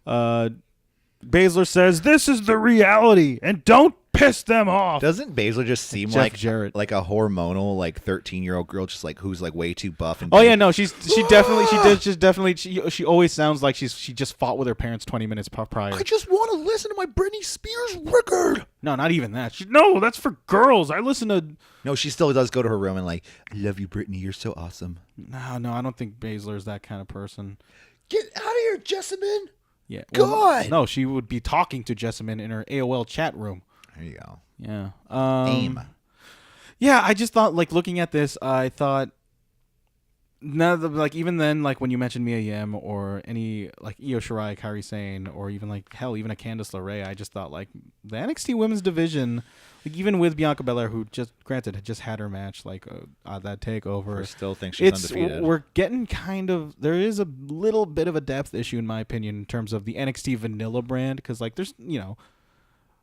Baszler says, "This is the reality, and don't piss them off." Doesn't Baszler just seem Jeff like Jarrett. like a hormonal like 13-year-old girl, just like who's like way too buff and? Oh yeah, no, she always sounds like she just fought with her parents 20 minutes prior. I just want to listen to my Britney Spears record. No, not even that. No, that's for girls. I listen to. No, she still does go to her room and like, "I love you, Britney. You're so awesome." No, I don't think Baszler's that kind of person. Get out of here, Jessamine. Yeah. God. Well, no, she would be talking to Jessamine in her AOL chat room. There you go. Yeah. Aim. Yeah, I just thought, like, looking at this, I thought, like, even then, like, when you mentioned Mia Yim or any, like, Io Shirai, Kairi Sane, or even, like, hell, even a Candice LeRae, I just thought, like, the NXT women's division, like, even with Bianca Belair, who just, granted, had just had her match, like, that takeover. I still think she's undefeated. We're getting kind of, there is a little bit of a depth issue, in my opinion, in terms of the NXT vanilla brand, because, like, there's,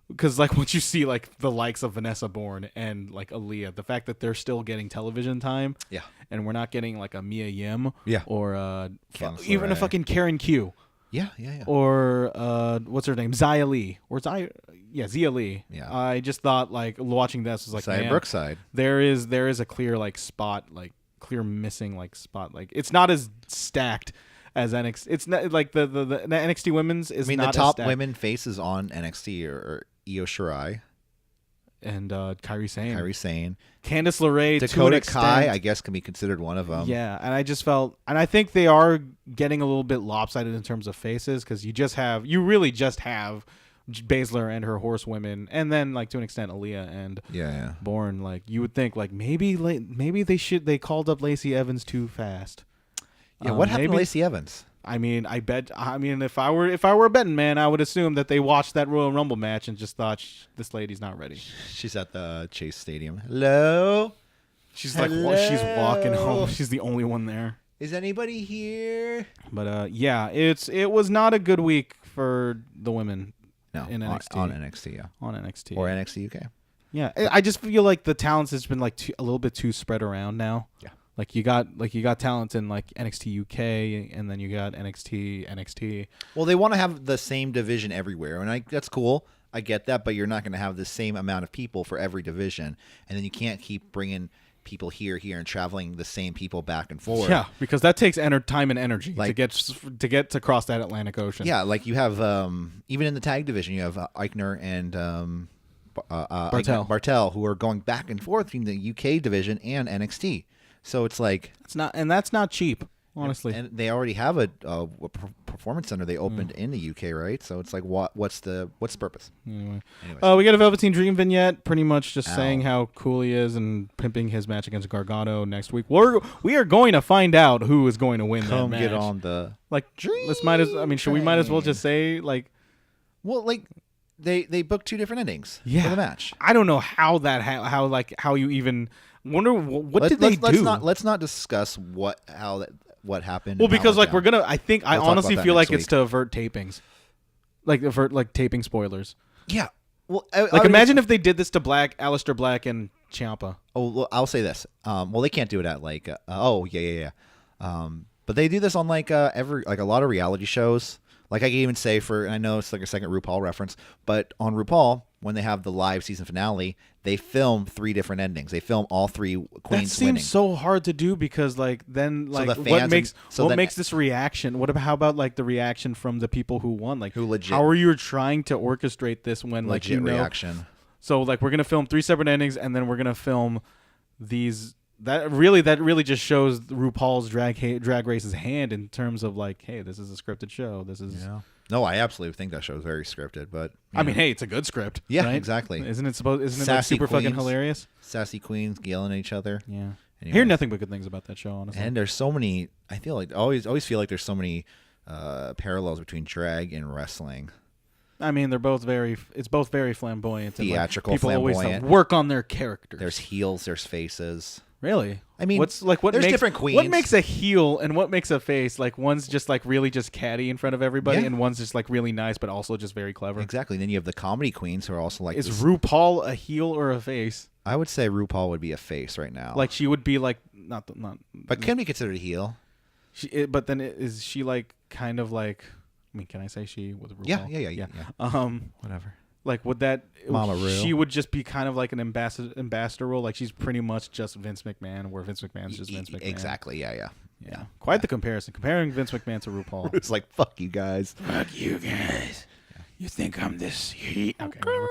because, like, once you see, like, the likes of Vanessa Bourne and, like, Aaliyah, the fact that they're still getting television time, and we're not getting, like, a Mia Yim, or even a fucking Karen Q, or what's her name, Zia Lee, or Zia Lee. Yeah, I just thought, like, watching this was like, man, Brookside. There is a clear, like, spot, like, clear missing, like, spot, like, it's not as stacked as NXT. It's not like the NXT women's is. I mean, not the top as women faces on NXT are Io Shirai and Kairi Sane, Candice LeRae, Dakota Kai, I guess, can be considered one of them. Yeah, and I just felt, and I think they are getting a little bit lopsided in terms of faces because you really just have Baszler and her horsewomen, and then, like, to an extent, Aaliyah and Bourne. Like, you would think, like, maybe they called up Lacey Evans too fast. Yeah, what happened to Lacey Evans? I mean, if I were a betting man, I would assume that they watched that Royal Rumble match and just thought, this lady's not ready. She's at the Chase Stadium. Hello? She's she's walking home. She's the only one there. Is anybody here? But yeah, it was not a good week for the women. No, in NXT. On NXT, yeah. On NXT. Or NXT UK. Yeah, I just feel like the talents has been like a little bit too spread around now. Yeah. Like you got talent in like NXT UK, and then you got NXT. Well, they want to have the same division everywhere, and that's cool. I get that, but you're not going to have the same amount of people for every division, and then you can't keep bringing people here, and traveling the same people back and forth. Yeah, because that takes time and energy to get to cross that Atlantic Ocean. Yeah, like you have even in the tag division, you have Eichner and Bartel, who are going back and forth between the UK division and NXT. So it's like that's not cheap, honestly. And they already have a performance center they opened in the UK, right? So it's like, what's the purpose? Anyway. We got a Velveteen Dream vignette, pretty much just saying how cool he is and pimping his match against Gargano next week. We are going to find out who is going to win that match. Get on the Dream. We might as well just say they booked 2 different endings for the match. I don't know how you even Wonder what did they do? Let's not discuss what happened. Well, because like down. I We'll honestly feel like week. it's to avert tapings, like taping spoilers. Yeah. Well, imagine if they did this to Aleister Black and Ciampa. Oh, well, I'll say this. Well, they can't do it at like. Yeah. But they do this on like a lot of reality shows. Like I can even say and I know it's like a second RuPaul reference, but on RuPaul, when they have the live season finale, they film 3 different endings. They film all 3 queens winning. That seems so hard to do because then what makes this reaction? How about like the reaction from the people who won? Like who legit? How are you trying to orchestrate this when legit reaction? So like we're gonna film 3 separate endings and then we're gonna film these. That really just shows RuPaul's drag race's hand in terms of like, hey, this is a scripted show. This is No, I absolutely think that show is very scripted, but I mean, hey, it's a good script. Yeah, right? exactly. Isn't it like super queens, fucking hilarious? Sassy queens yelling at each other. Yeah. Anyways. Hear nothing but good things about that show, honestly. And there's so many. I feel like always feel like there's so many parallels between drag and wrestling. I mean, it's both very flamboyant. Theatrical, and, like, people flamboyant. always work on their characters. There's heels, there's faces. Really? I mean, there's different queens. What makes a heel and what makes a face? Like one's just like really just catty in front of everybody, and one's just like really nice, but also just very clever. Exactly. And then you have the comedy queens who are also like. Is RuPaul a heel or a face? I would say RuPaul would be a face right now. Like she would be like not. But can be considered a heel. But then is she like kind of like? I mean, can I say she with RuPaul? Yeah. Whatever. Like, would that Mama Ru? She would just be kind of like an ambassador role. Like she's pretty much just Vince McMahon, where Vince McMahon's just Vince McMahon. Exactly. Yeah. Quite the comparison. Comparing Vince McMahon to RuPaul. It's like fuck you guys. Fuck you guys. Yeah. You think I'm this heat? Okay. Whatever.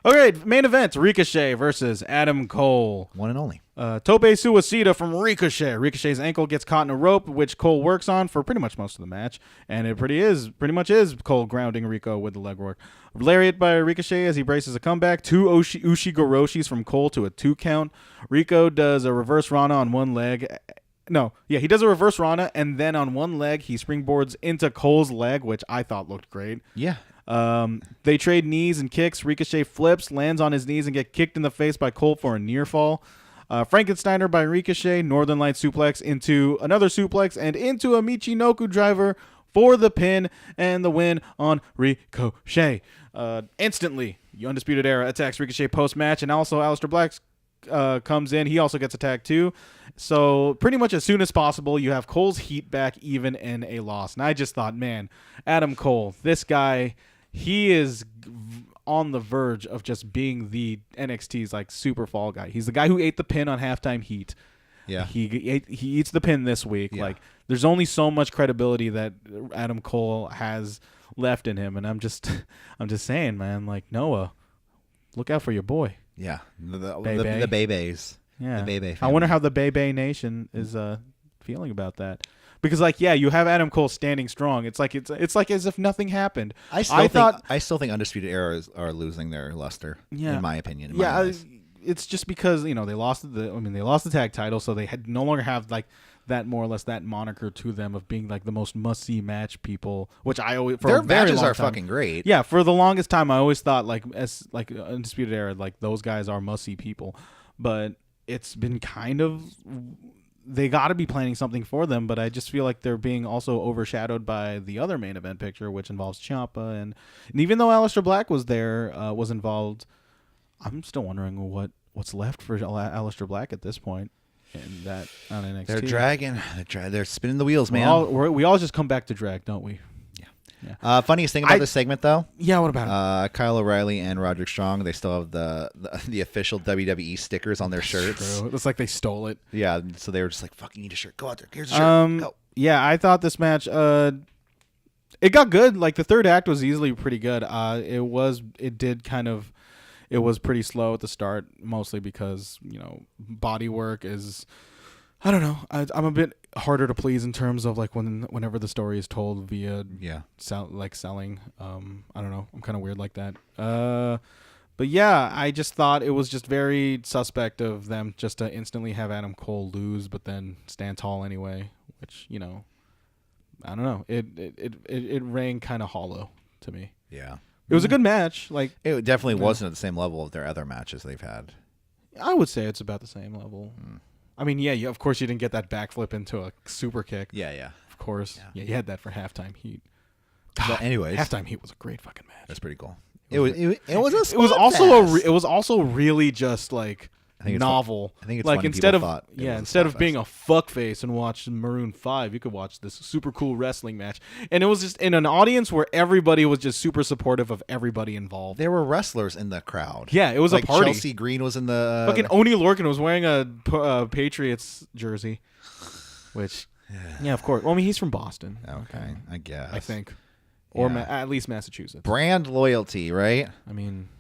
Okay, main event: Ricochet versus Adam Cole. One and only. Tope Suicida from Ricochet. Ricochet's ankle gets caught in a rope, which Cole works on for pretty much most of the match, and it pretty much is Cole grounding Rico with the leg work. Lariat by Ricochet as he braces a comeback. 2 Ushigoroshis from Cole to a 2 count. Rico does a reverse Rana on one leg. He does a reverse Rana, and then on one leg he springboards into Cole's leg, which I thought looked great. Yeah. They trade knees and kicks. Ricochet flips, lands on his knees, and get kicked in the face by Cole for a near fall. Frankensteiner by Ricochet, Northern Light suplex into another suplex and into a Michinoku driver for the pin and the win on Ricochet. Instantly, Undisputed Era attacks Ricochet post-match, and also Aleister Black comes in. He also gets attacked too. So pretty much as soon as possible, you have Cole's heat back even in a loss. And I just thought, man, Adam Cole, this guy, he is on the verge of just being the NXT's like super fall guy. He's the guy who ate the pin on Halftime Heat. Yeah. He eats the pin this week. Yeah. Like there's only so much credibility that Adam Cole has left in him, and I'm just saying, man, like Noah, look out for your boy. Yeah. The Bebe-Bays. Yeah. The Bebe family. I wonder how the Bebe Nation is feeling about that. Because you have Adam Cole standing strong. It's like as if nothing happened. I still think Undisputed Era are losing their luster. Yeah. In my opinion. It's just because they lost the tag title, so they had no longer have like that more or less that moniker to them of being like the most must see match people. Which I always their matches are fucking great. Yeah, for the longest time I always thought as Undisputed Era those guys are must see people, but it's been kind of. They got to be planning something for them, but I just feel like they're being also overshadowed by the other main event picture, which involves Ciampa, and even though Aleister Black was there, was involved, I'm still wondering what's left for Aleister Black at this point. And that on NXT, they're dragging, they're spinning the wheels, man. We all just come back to drag, don't we? Yeah. Funniest thing about this segment, though. Yeah, what about it? Kyle O'Reilly and Roderick Strong. They still have the official WWE stickers on their shirts. True. It's like they stole it. Yeah, so they were just like, "Fuck, you need a shirt. Go out there. Here's a shirt. Go." Yeah, I thought this match. It got good. Like the third act was easily pretty good. It was pretty slow at the start, mostly because body work is. I don't know. I'm a bit harder to please in terms of like whenever the story is told via selling. I don't know. I'm kind of weird like that. But yeah, I just thought it was just very suspect of them just to instantly have Adam Cole lose, but then stand tall anyway. Which I don't know. It rang kind of hollow to me. Yeah, it was a good match. Like it definitely wasn't at the same level of their other matches they've had. I would say it's about the same level. I mean, yeah, of course you didn't get that backflip into a super kick. Yeah. Of course. Yeah, you had that for Halftime Heat. But anyways, Halftime Heat was a great fucking match. that's pretty cool. It was also really just like novel. I think it's like funny instead people of thought it yeah was a instead of slapfest. being a fuckface and watch Maroon 5, you could watch this super cool wrestling match, and it was just in an audience where everybody was just super supportive of everybody involved. There were wrestlers in the crowd. Yeah, it was like a party. Chelsea Green was in the Fucking Oni Lorcan was wearing a Patriots jersey, which yeah, of course. Well, I mean, he's from Boston. Okay, I guess. I think, or Yeah. at least Massachusetts. Brand loyalty, right? I mean,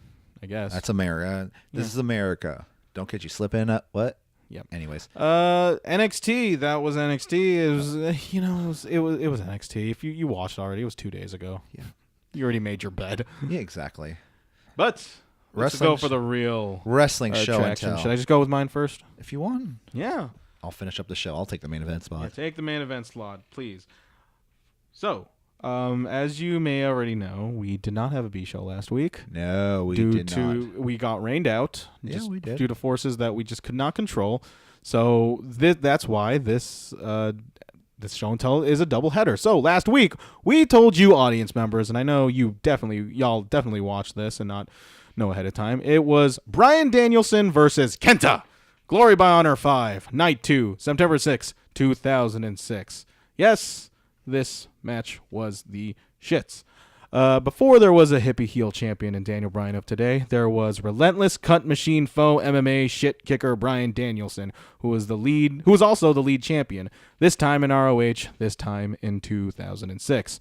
I guess That's America. This is America. Don't get you slipping up. What? Yep. Anyways, NXT. That was NXT. It was it was NXT. If you watched already, it was 2 days ago. Yeah. You already made your bed. yeah, exactly. But let's Wrestling go for the real Wrestling show and attraction. tell. Should I just go with mine first? If you want, Yeah. I'll finish up the show. I'll take the main event spot. Yeah, take the main event slot, please. So, as you may already know, we did not have a B show last week. No, we due did to not. we got rained out. Yeah, just we did. due to forces that we just could not control. So that's why this show and tell is a double header. So last week we told you, audience members, and I know y'all definitely watched this and not know ahead of time. It was Bryan Danielson versus Kenta. Glory by Honor 5, Night 2, September 6, 2006. Yes, this match was the shits. Before there was a hippie heel champion in Daniel Bryan of today, there was relentless cut machine foe MMA shit kicker Bryan Danielson, who was also the lead champion, this time in ROH, this time in 2006.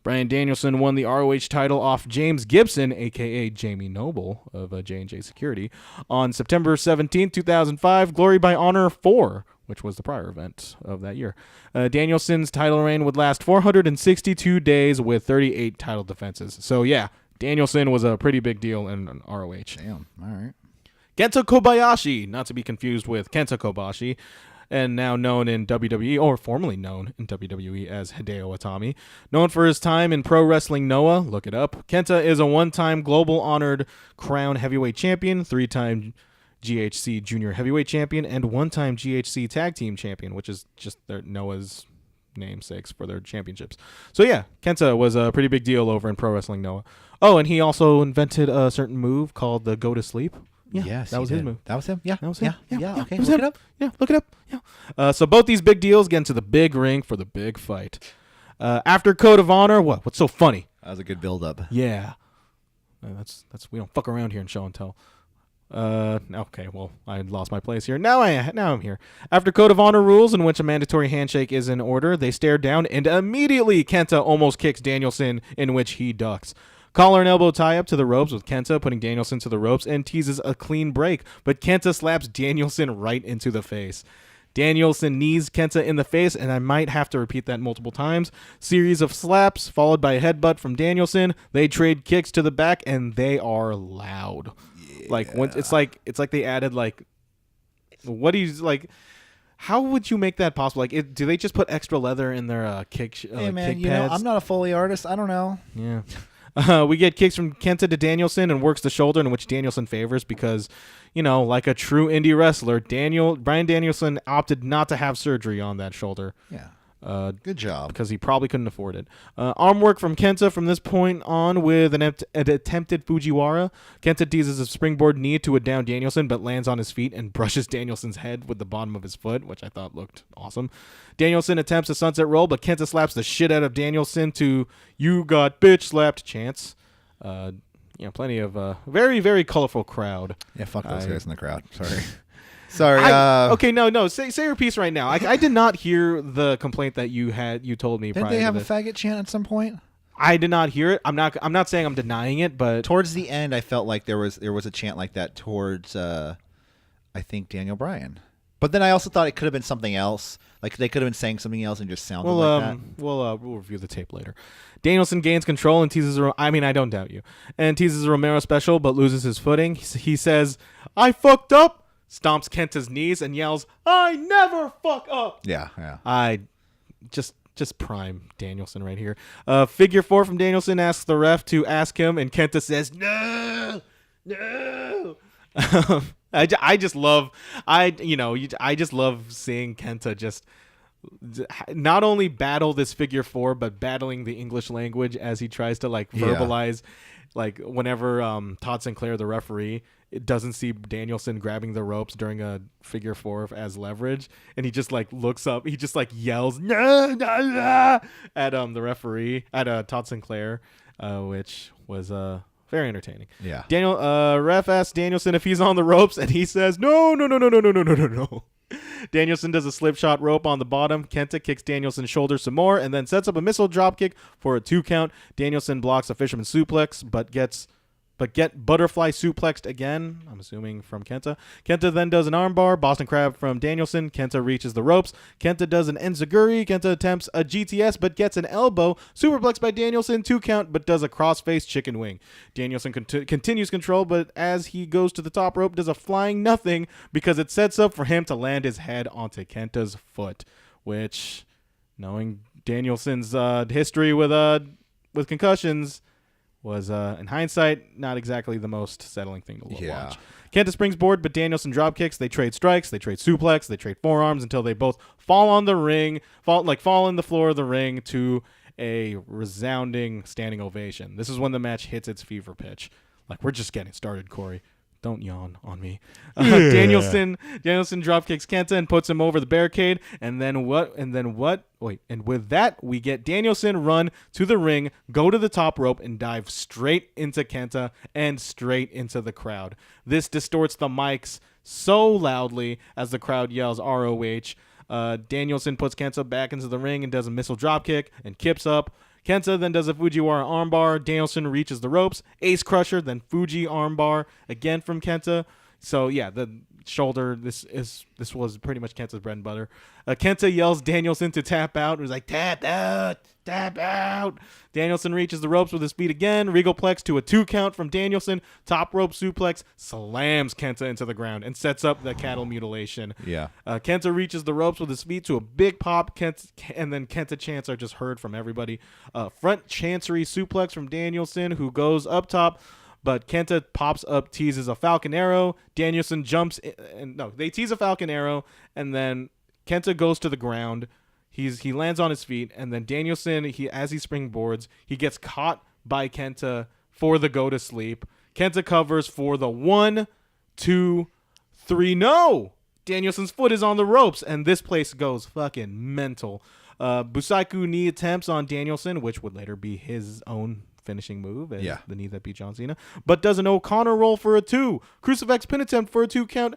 Bryan Danielson won the ROH title off James Gibson, a.k.a. Jamie Noble of J&J Security, on September 17, 2005, Glory by Honor 4, which was the prior event of that year. Danielson's title reign would last 462 days with 38 title defenses. So, yeah, Danielson was a pretty big deal in ROH. Damn. All right. Kenta Kobayashi, not to be confused with Kenta Kobashi, and now known in WWE, or formerly known in WWE as Hideo Itami. Known for his time in Pro Wrestling Noah, look it up. Kenta is a one-time global honored Crown Heavyweight Champion, three-time GHC Junior Heavyweight Champion, and one-time GHC Tag Team Champion, which is just their Noah's namesakes for their championships. So yeah, Kenta was a pretty big deal over in Pro Wrestling Noah. Oh, and he also invented a certain move called the Go to Sleep. Yeah, Yes, that was his move. That was him. Yeah, That was him. Yeah. Okay, it was look him. it up. Yeah, look it up. Yeah. So both these big deals get into the big ring for the big fight. After Code of Honor, what's so funny? That was a good build-up. Yeah. That's we don't fuck around here in show and tell. Okay, well, I lost my place here. Now I'm here. After Code of Honor rules, in which a mandatory handshake is in order, they stare down, and immediately Kenta almost kicks Danielson, in which he ducks. Collar and elbow tie up to the ropes, with Kenta putting Danielson to the ropes and teases a clean break, but Kenta slaps Danielson right into the face. Danielson knees Kenta in the face, and I might have to repeat that multiple times. Series of slaps, followed by a headbutt from Danielson. They trade kicks to the back, and they are loud. Like it's like they added like, what do you like? How would you make that possible? Like, do they just put extra leather in their kick? Hey man, kick you know pads? I'm not a Foley artist. I don't know. Yeah. We get kicks from Kenta to Danielson and works the shoulder, in which Danielson favors because, like a true indie wrestler, Bryan Danielson opted not to have surgery on that shoulder. Yeah. Good job. Because he probably couldn't afford it. Arm work from Kenta from this point on with an attempted Fujiwara. Kenta teases a springboard knee to a down Danielson, but lands on his feet and brushes Danielson's head with the bottom of his foot, which I thought looked awesome. Danielson attempts a sunset roll, but Kenta slaps the shit out of Danielson to "You got bitch slapped" chants. Plenty of very, very colorful crowd. Yeah, fuck those guys in the crowd. Sorry. Okay, no. Say your piece right now. I did not hear the complaint that you told me. Didn't prior they have to a this. faggot chant at some point? I did not hear it. I'm not saying I'm denying it, but Towards the end, I felt like there was a chant like that towards, I think, Daniel Bryan. But then I also thought it could have been something else. Like they could have been saying something else and just sounded like that. We'll review the tape later. Danielson gains control and teases. I don't doubt you. And teases a Romero special, but loses his footing. He says, "I fucked up." Stomps Kenta's knees and yells, "I never fuck up." Yeah. I just prime Danielson right here. Figure 4 from Danielson asks the ref to ask him, and Kenta says, "No." I just love I just love seeing Kenta just not only battle this figure four, but battling the English language as he tries to like verbalize, like whenever Todd Sinclair, the referee, it doesn't see Danielson grabbing the ropes during a figure four as leverage, and he just like looks up, he just like yells nah, nah, nah, at the referee at Todd Sinclair, which was very entertaining. Yeah. Ref asks Danielson if he's on the ropes, and he says no. Danielson does a slip shot rope on the bottom. Kenta kicks Danielson's shoulder some more and then sets up a missile dropkick for a 2 count. Danielson blocks a fisherman suplex but get butterfly suplexed again, I'm assuming from Kenta. Kenta then does an armbar, Boston Crab from Danielson. Kenta reaches the ropes. Kenta does an enziguri. Kenta attempts a GTS but gets an elbow. Superplex by Danielson, 2 count, but does a crossface chicken wing. Danielson continues control, but as he goes to the top rope, does a flying nothing because it sets up for him to land his head onto Kenta's foot, which, knowing Danielson's history with concussions, was, in hindsight, not exactly the most settling thing to watch. Kenta springs board, but Danielson drop kicks. They trade strikes. They trade suplex. They trade forearms until they both fall on the ring, fall in the floor of the ring to a resounding standing ovation. This is when the match hits its fever pitch. Like, we're just getting started, Corey. Don't yawn on me. Danielson drop kicks Kenta and puts him over the barricade. And with that, we get Danielson run to the ring, go to the top rope, and dive straight into Kenta and straight into the crowd. This distorts the mics so loudly as the crowd yells ROH. Danielson puts Kenta back into the ring and does a missile drop kick and kips up. Kenta then does a Fujiwara armbar. Danielson reaches the ropes. Ace Crusher, then Fuji armbar again from Kenta. So yeah, the shoulder. This was pretty much Kenta's bread and butter. Kenta yells Danielson to tap out. It was like tap out, tap out. Danielson reaches the ropes with his feet again. Regalplex to a 2 count from Danielson. Top rope suplex slams Kenta into the ground and sets up the cattle mutilation. Yeah. Kenta reaches the ropes with his feet to a big pop. And then Kenta chants are just heard from everybody. Front chancery suplex from Danielson, who goes up top. But Kenta pops up, teases a Falcon Arrow. Danielson jumps in, they tease a Falcon Arrow, and then Kenta goes to the ground. He lands on his feet, and then Danielson, as he springboards, he gets caught by Kenta for the go to sleep. Kenta covers for the 1, 2, 3. No! Danielson's foot is on the ropes, and this place goes fucking mental. Busaiku knee attempts on Danielson, which would later be his own finishing move, as the knee that beat John Cena, but does an O'Connor roll for a 2. Crucifix pin attempt for a 2 count,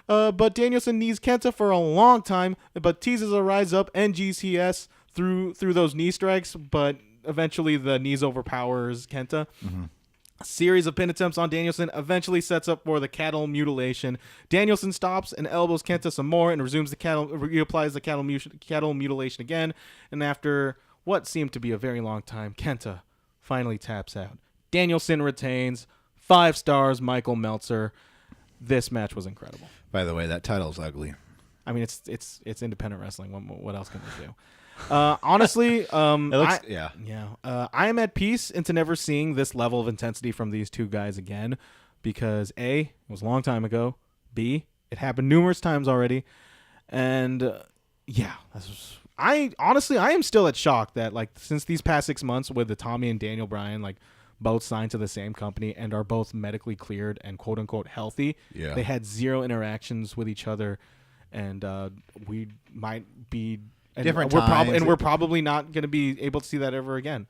but Danielson knees Kenta for a long time, but teases a rise up and GCS through those knee strikes, but eventually the knees overpowers Kenta. Mm-hmm. A series of pin attempts on Danielson eventually sets up for the cattle mutilation. Danielson stops and elbows Kenta some more and reapplies the cattle mutilation again, and after what seemed to be a very long time, Kenta finally taps out. Danielson retains. 5 stars, Michael Meltzer. This match was incredible. By the way, that title's ugly. I mean, it's independent wrestling. What else can we do? Honestly, I am at peace into never seeing this level of intensity from these two guys again, because A, it was a long time ago. B, it happened numerous times already, and I am still at shock that, like, since these past 6 months with the Tommy and Daniel Bryan, like, both signed to the same company and are both medically cleared and quote unquote healthy, they had 0 interactions with each other, and we might be different times. We're probably not going to be able to see that ever again,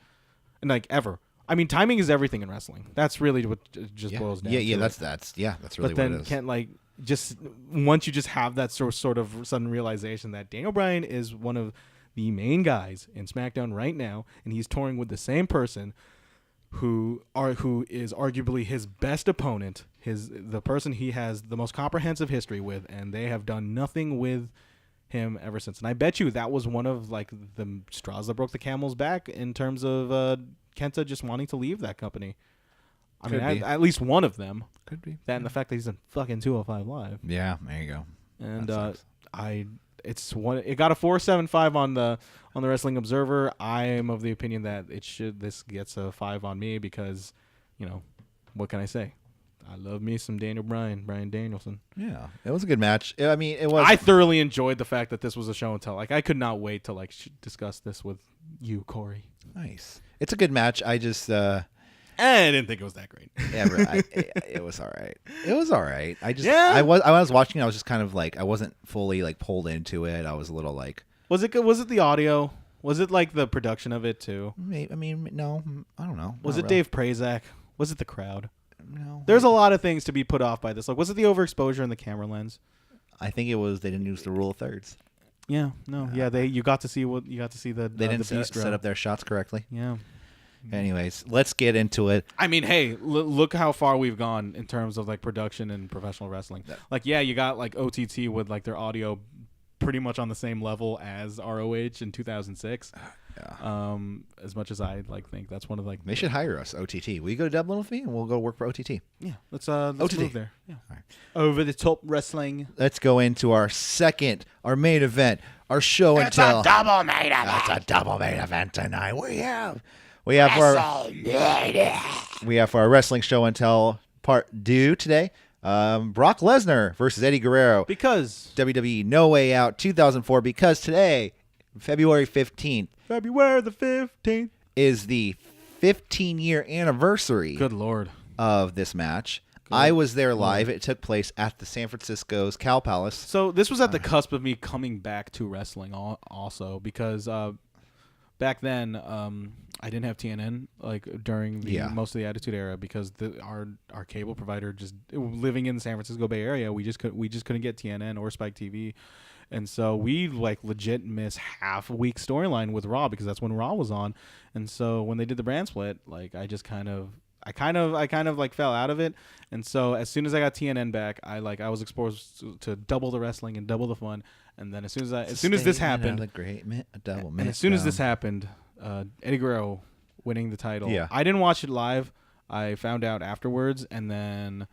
and like ever. I mean, timing is everything in wrestling. That's really what just boils down. Yeah, to that's really but what then it is. can't like just once you just have that sort of sudden realization that Daniel Bryan is one of the main guys in SmackDown right now, and he's touring with the same person who is arguably his best opponent, the person he has the most comprehensive history with, and they have done nothing with him ever since. And I bet you that was one of like the straws that broke the camel's back in terms of Kenta just wanting to leave that company. I mean, at least one of them. Could be. That and the fact that he's in fucking 205 Live. Yeah, there you go. And it got a 4.75 on the Wrestling Observer. I am of the opinion that this gets a 5 on me because, what can I say? I love me some Brian Danielson. Yeah, it was a good match. I mean, it was. I thoroughly enjoyed the fact that this was a show and tell. Like, I could not wait to discuss this with you, Corey. Nice. It's a good match. I just. I didn't think it was that great. Yeah, it was all right. It was all right. I Yeah. was watching. I was just kind of like I wasn't fully like pulled into it. I was a little like. Was it good? Was it the audio? Was it like the production of it too? I mean, no, I don't know. Was Not it really. Dave Prazak? Was it the crowd? No. There's a lot of things to be put off by this. Like, was it the overexposure in the camera lens? I think it was they didn't use the rule of thirds. Yeah, no, yeah. You got to see the They didn't the beast set up their shots correctly. Yeah. Anyways, let's get into it. I mean, hey, look how far we've gone in terms of like production and professional wrestling. Like, yeah, you got like OTT with like their audio pretty much on the same level as ROH in 2006. Yeah. As much as I think that's one of like They should hire us, OTT. Will you go to Dublin with me, and we'll go work for OTT? yeah. Let's OTT. move there. Yeah. All right. Over the top wrestling. Let's go into our main event, our show and tell. It's a double main event. It's a double main event tonight. We have for our wrestling show and tell part due today. Brock Lesnar versus Eddie Guerrero. Because WWE No Way Out 2004. Because today, February 15th, February the 15th is the 15-year anniversary Good Lord. of this match. I was there live. It took place at the San Francisco's Cow Palace. So this was at the cusp of me coming back to wrestling also because back then I didn't have TNN like during most of the Attitude Era because our cable provider just living in the San Francisco Bay Area we just couldn't get TNN or Spike TV. And so we like legit miss half a week storyline with Raw because that's when Raw was on. And so when they did the brand split, like I kind of like fell out of it. And so as soon as I got TNN back, I was exposed to double the wrestling and double the fun. And then as soon as this happened, Eddie Guerrero winning the title. Yeah. I didn't watch it live. I found out afterwards, and then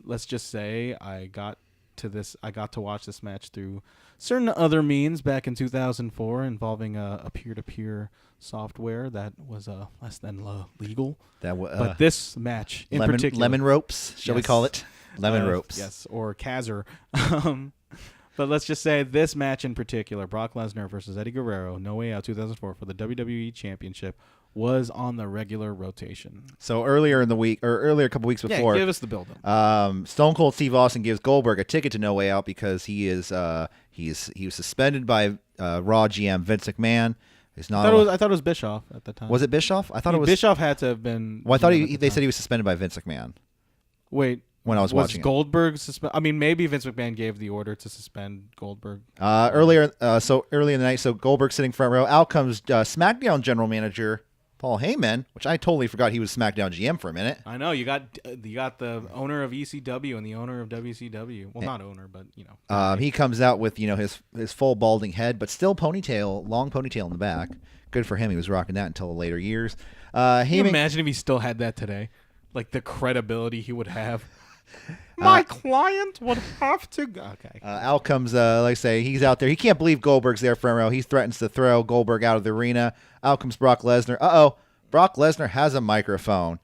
let's just say I got to watch this match through certain other means back in 2004 involving a peer-to-peer software that was less than legal. But this match in particular, lemon ropes, shall we call it? Lemon ropes. Yes, or Kazzer. But let's just say this match in particular, Brock Lesnar versus Eddie Guerrero, No Way Out 2004 for the WWE Championship, was on the regular rotation. So earlier in the week, or earlier a couple weeks before, give us the build-up. Stone Cold Steve Austin gives Goldberg a ticket to No Way Out because he was suspended by Raw GM Vince McMahon. He's not. I thought it was Bischoff at the time. Was it Bischoff? I thought it was Bischoff. Had to have been. Well, I thought they said he was suspended by Vince McMahon. Wait. When I was watching Goldberg suspended? I mean, maybe Vince McMahon gave the order to suspend Goldberg. Early in the night, so Goldberg sitting front row. Out comes SmackDown general manager Paul Heyman, which I totally forgot he was SmackDown GM for a minute. I know you got the owner of ECW and the owner of WCW. Well, not owner, but you know. He comes out with his full balding head, but still long ponytail in the back. Good for him. He was rocking that until the later years. Can you imagine if he still had that today? Like the credibility he would have. My client would have to. Okay. Out comes, like I say, he's out there. He can't believe Goldberg's there front row. He threatens to throw Goldberg out of the arena. Out comes Brock Lesnar. Brock Lesnar has a microphone.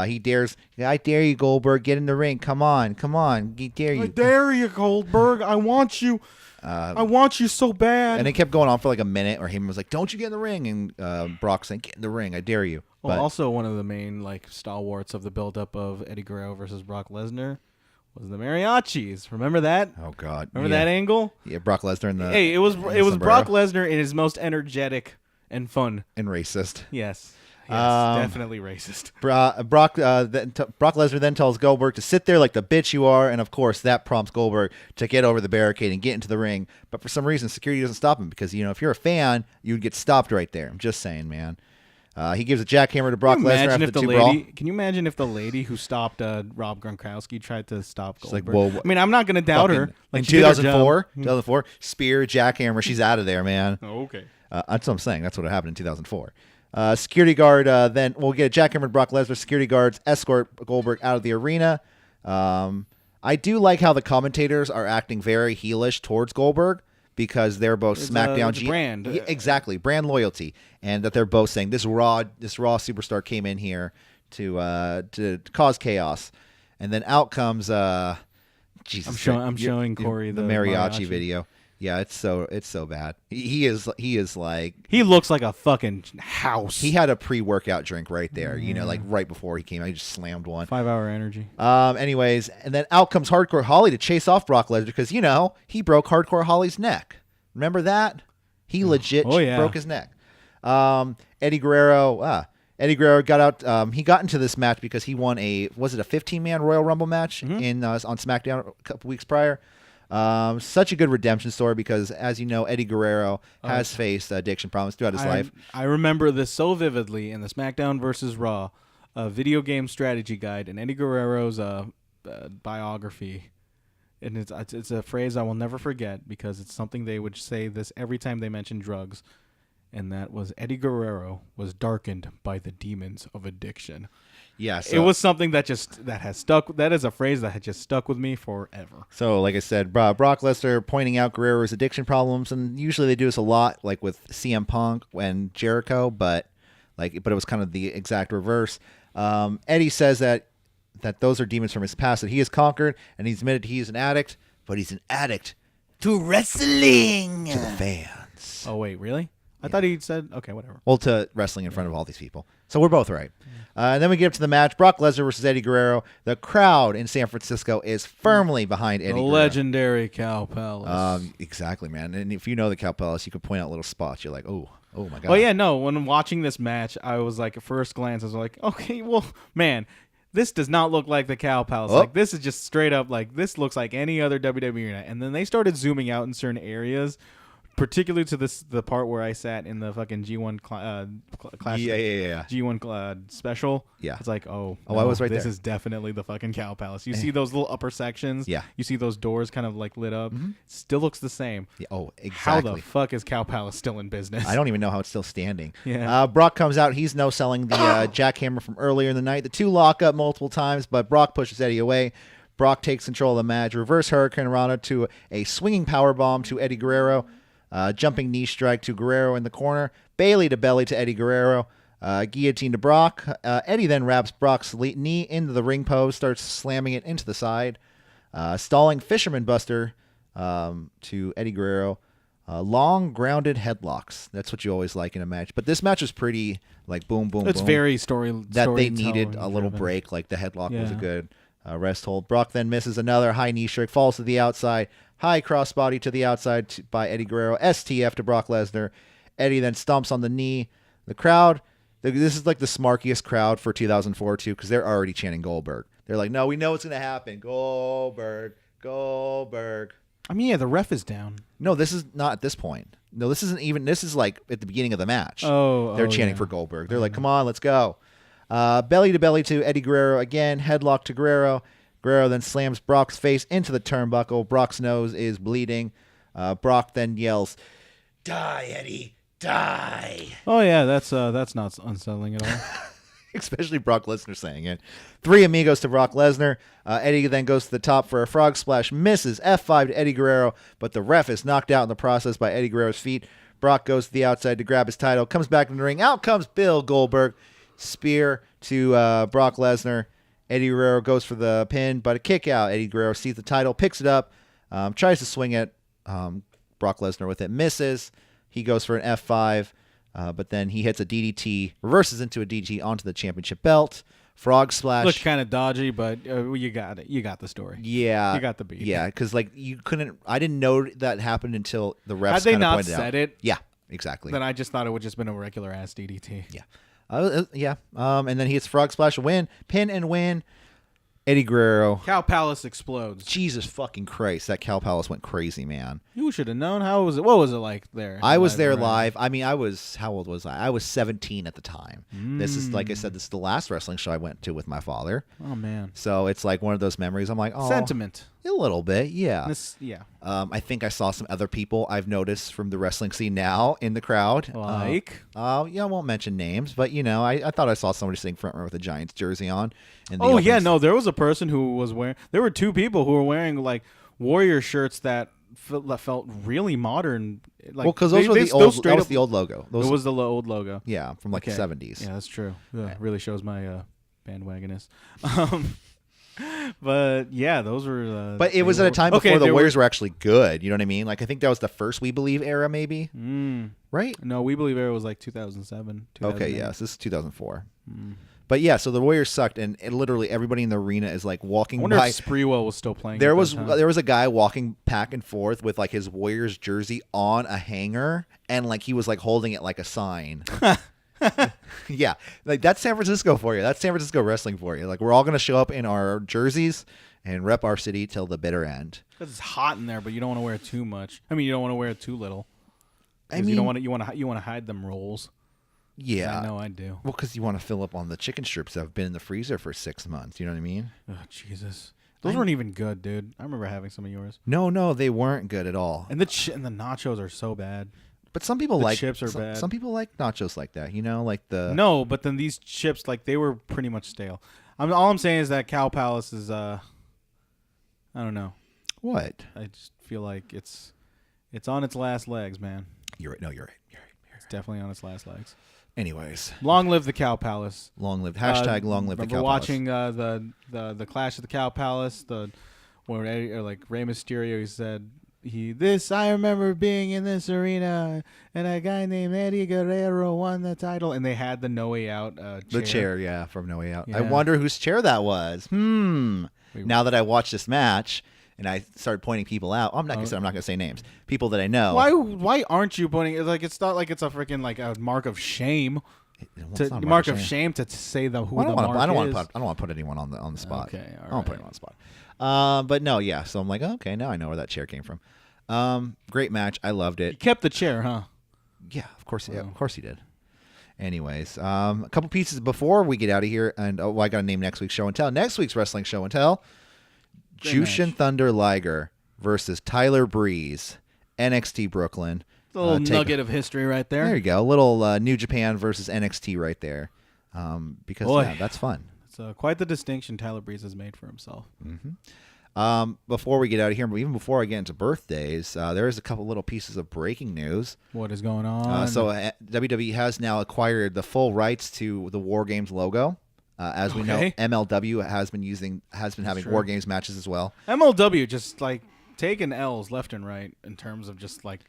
He dares. I dare you, Goldberg. Get in the ring. Come on. I dare you. I dare you, Goldberg. I want you. I want you so bad. And it kept going on for like a minute, where Heyman was like, "Don't you get in the ring?" And Brock saying, "Get in the ring. I dare you." Well, also one of the main like stalwarts of the buildup of Eddie Guerrero versus Brock Lesnar was the mariachis. Remember that? Oh God, remember that angle? Yeah, Brock Lesnar in the. It was Brock Lesnar in his most energetic and fun and racist. Yes, definitely racist. Brock Lesnar then tells Goldberg to sit there like the bitch you are, and of course that prompts Goldberg to get over the barricade and get into the ring. But for some reason, security doesn't stop him because if you're a fan, you'd get stopped right there. I'm just saying, man. He gives a jackhammer to Brock Lesnar after the brawl. Can you imagine if the lady who stopped Rob Gronkowski tried to stop Goldberg? Like, well, I mean, I'm not going to doubt her. Like, in 2004, spear, jackhammer, she's out of there, man. Oh, okay. That's what I'm saying. That's what happened in 2004. Security guard, then we'll get a jackhammer to Brock Lesnar. Security guards escort Goldberg out of the arena. I do like how the commentators are acting very heelish towards Goldberg, because they're both SmackDown brand. Exactly, brand loyalty, and that they're both saying this Raw superstar came in here to cause chaos. And then out comes Jesus. I'm showing Corey the mariachi video. Yeah, it's so bad. He is like, he looks like a fucking house. he had a pre-workout drink right there. You know, like right before he came out, he just slammed one. 5-hour energy. Anyways, and then out comes Hardcore Holly to chase off Brock Lesnar because he broke Hardcore Holly's neck. Remember that? He legit broke his neck. Eddie Guerrero got out. He got into this match because he won a 15-man Royal Rumble match on SmackDown a couple weeks prior. Such a good redemption story because, as you know, Eddie Guerrero has faced addiction problems throughout his life. I remember this so vividly in the SmackDown vs. Raw video game strategy guide and Eddie Guerrero's biography. And it's a phrase I will never forget because it's something they would say this every time they mentioned drugs. And that was Eddie Guerrero was darkened by the demons of addiction. Yeah, it was something that has stuck. That is a phrase that had just stuck with me forever. So, like I said, Brock Lesnar pointing out Guerrero's addiction problems, and usually they do this a lot, like with CM Punk and Jericho, but it was kind of the exact reverse. Eddie says that those are demons from his past that he has conquered, and he's admitted he's an addict, but he's an addict to wrestling, to the fans. Oh wait, really? I thought he said, okay, whatever. Well, to wrestling in front of all these people. So we're both right. And then we get up to the match. Brock Lesnar versus Eddie Guerrero. The crowd in San Francisco is firmly behind Eddie Guerrero. The legendary Cow Palace. Exactly, man. And if you know the Cow Palace, you could point out little spots. You're like, oh my God. Oh, yeah, no. When watching this match, I was like, at first glance, I was like, okay, well, man, this does not look like the Cow Palace. Oh. This is just straight up, this looks like any other WWE night. And then they started zooming out in certain areas, particularly to the part where I sat in the fucking G1 class. Yeah. G1 special. Yeah. It's like, I was right there. This is definitely the fucking Cow Palace. You see those little upper sections. Yeah. You see those doors kind of lit up. Mm-hmm. Still looks the same. Yeah. Oh, exactly. How the fuck is Cow Palace still in business? I don't even know how it's still standing. Yeah. Brock comes out. He's no-selling the jackhammer from earlier in the night. The two lock up multiple times, but Brock pushes Eddie away. Brock takes control of the match. Reverse Hurricane Rana to a swinging powerbomb to Eddie Guerrero. Jumping knee strike to Guerrero in the corner. Bailey to belly to Eddie Guerrero. Guillotine to Brock. Eddie then wraps Brock's knee into the ring post, starts slamming it into the side. Stalling Fisherman Buster to Eddie Guerrero. Long grounded headlocks. That's what you always like in a match. But this match was pretty boom, boom, it's boom. very that they needed a little break. The headlock was a good rest hold. Brock then misses another high knee strike, falls to the outside. High crossbody to the outside by Eddie Guerrero. STF to Brock Lesnar. Eddie then stomps on the knee. The crowd, this is the smarkiest crowd for 2004 too, because they're already chanting Goldberg. They're like, no, we know what's going to happen. Goldberg. I mean, yeah, the ref is down. No, this is not at this point. No, this isn't even, this is at the beginning of the match. They're chanting for Goldberg. They're like, come on, let's go. Belly to belly to Eddie Guerrero again. Headlock to Guerrero. Guerrero then slams Brock's face into the turnbuckle. Brock's nose is bleeding. Brock then yells, "Die, Eddie, die!" Oh yeah, that's not unsettling at all. Especially Brock Lesnar saying it. 3 amigos to Brock Lesnar. Eddie then goes to the top for a frog splash. Misses F5 to Eddie Guerrero, but the ref is knocked out in the process by Eddie Guerrero's feet. Brock goes to the outside to grab his title. Comes back in the ring. Out comes Bill Goldberg. Spear to Brock Lesnar. Eddie Guerrero goes for the pin, but a kick out. Eddie Guerrero sees the title, picks it up, tries to swing at Brock Lesnar with it, misses. He goes for an F5, but then he hits a DDT, reverses into a DDT onto the championship belt. Frog splash. Looked kind of dodgy, but you got it. You got the story. Yeah. You got the beat. Yeah, because you couldn't, I didn't know that happened until the refs Had they kind of not pointed said out. it, Yeah, exactly. then I just thought it would just been a regular ass DDT. Yeah. And then he hits frog splash, win, pin and win. Eddie Guerrero. Cow Palace explodes. Jesus fucking Christ, that Cow Palace went crazy, man. You should have known. How was it? What was it like there? I was there live. I mean, how old was I? I was 17 at the time. This is, like I said, this is the last wrestling show I went to with my father. Oh man. So it's like one of those memories. I'm like, oh, sentiment. A little bit, yeah. Yeah. I think I saw some other people I've noticed from the wrestling scene now in the crowd. Like? I won't mention names, but I thought I saw somebody sitting front row with a Giants jersey on. Oh yeah, no, there was a person who was wearing. There were 2 people who were wearing Warrior shirts that felt really modern. Well, because those were the old. That was the old logo. It was the old logo. Yeah, from the 70s. Yeah, that's true. Yeah, really shows my bandwagonist. But yeah, those were. But it was at a time before the Warriors were actually good. You know what I mean? Like I think that was the first We Believe era, maybe. Right? No, We Believe era was like 2007. Okay, yes, this is 2004. But yeah, so the Warriors sucked, and literally everybody in the arena is like walking. I wonder by. if Sprewell was still playing. There was a guy walking back and forth with like his Warriors jersey on a hanger, and like he was like holding it like a sign. Yeah, like that's San Francisco for you. That's San Francisco wrestling for you. Like we're all gonna show up in our jerseys and rep our city till the bitter end. Because it's hot in there, but you don't want to wear it too much. I mean, you don't want to wear it too little. I mean, you want to hide them rolls. Yeah, I know I do. Well, because you want to fill up on the chicken strips that have been in the freezer for 6 months. You know what I mean? Oh, Jesus. Those weren't even good, dude. I remember having some of yours. No, they weren't good at all. And the nachos are so bad. But some people like chips are bad. Some people like nachos like that. You know, like the No, but then these chips, like they were pretty much stale. All I'm saying is that Cow Palace is I don't know. What? I just feel like it's on its last legs, man. You're right. No, you're right. It's definitely on its last legs. Anyways, long live the Cow Palace. Long live hashtag long live the Cow Palace. Watching the Clash of the Cow Palace, where Eddie, or like Rey Mysterio, he said I remember being in this arena and a guy named Eddie Guerrero won the title, and they had the No Way Out chair. The chair, yeah, from No Way Out. Yeah. I wonder whose chair that was. Now that I watched this match. And I started pointing people out. I'm not going to say names. People that I know. Why aren't you pointing? Like it's not like it's a freaking like a mark of shame. Mark of shame to say who the mark is. I don't want to put anyone on the spot. Okay, all right. I don't want to put anyone on the spot. But no, yeah. So I'm like, okay, now I know where that chair came from. Great match. I loved it. You kept the chair, huh? Yeah, of course. Yeah, of course he did. Anyways, a couple pieces before we get out of here, and I got to name next week's show and tell. Next week's wrestling show and tell. Jushin Thunder Liger versus Tyler Breeze, NXT Brooklyn. A little nugget of history right there. There you go. A little New Japan versus NXT right there. Because that's fun. It's quite the distinction Tyler Breeze has made for himself. Mm-hmm. Before we get out of here, but even before I get into birthdays, there is a couple little pieces of breaking news. What is going on? So WWE has now acquired the full rights to the War Games logo. As we know, MLW has been having War Games matches as well. MLW just like taking L's left and right in terms of just like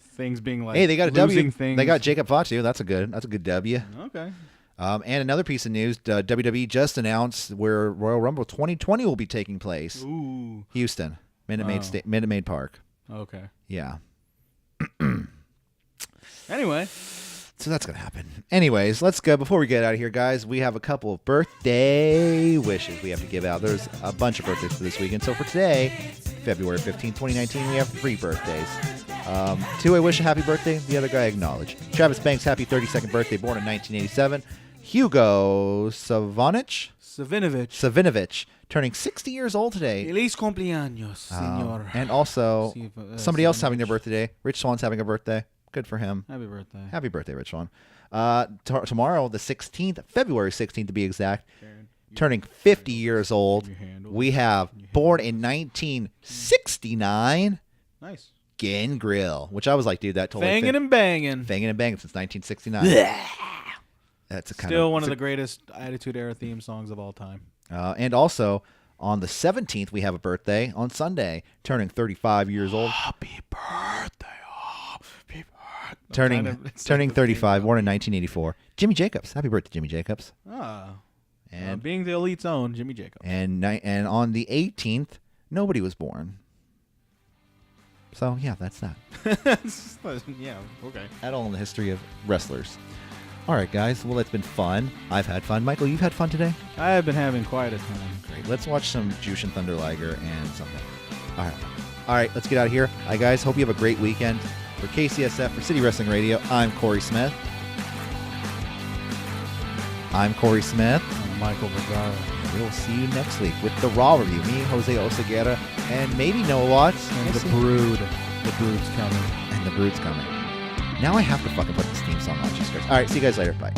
things being like they got a W. Things. They got Jacob Fatu. That's a good W. Okay. And another piece of news: WWE just announced where Royal Rumble 2020 will be taking place. Ooh. Houston, Minute Maid Park. Okay. Yeah. Anyway. So that's going to happen. Anyways, let's go. Before we get out of here, guys, we have a couple of birthday wishes we have to give out. There's a bunch of birthdays for this weekend. So for today, February 15, 2019, we have 3 birthdays. 2, I wish a happy birthday. The other guy, I acknowledge. Travis Banks, happy 32nd birthday, born in 1987. Hugo Savinovich, turning 60 years old today. Feliz cumpleaños, señor. And also, somebody else having their birthday today. Rich Swan's having a birthday. Good for him. Happy birthday. Happy birthday, Rich Swan. Tomorrow, the 16th, February 16th to be exact, turning 50 years old, we have, born in 1969, nice, Gangrel, which I was like, dude, that totally Fangin' and banging. Fangin' and banging since 1969. That's still one of the greatest Attitude Era theme songs of all time. And also, on the 17th, we have a birthday on Sunday, turning 35 years old. Happy birthday. Turning 35, born in 1984. Jimmy Jacobs. Happy birthday, Jimmy Jacobs. And being the elite's own, Jimmy Jacobs. And on the 18th, nobody was born. So, yeah, that's that. Yeah, okay. That all in the history of wrestlers. All right, guys. Well, it's been fun. I've had fun. Michael, you've had fun today? I have been having quite a time. Great. Let's watch some Jushin Thunder Liger and something. All right, let's get out of here. Hi, guys. Hope you have a great weekend. For KCSF, for City Wrestling Radio, I'm Corey Smith. I'm Michael Vergara. We'll see you next week with the Raw review. Me, Jose Oseguera, and maybe Noah Watts. And the Brood. The Brood's coming. And the Brood's coming. Now I have to fucking put this theme song on. Jesus Christ. All right, see you guys later. Bye.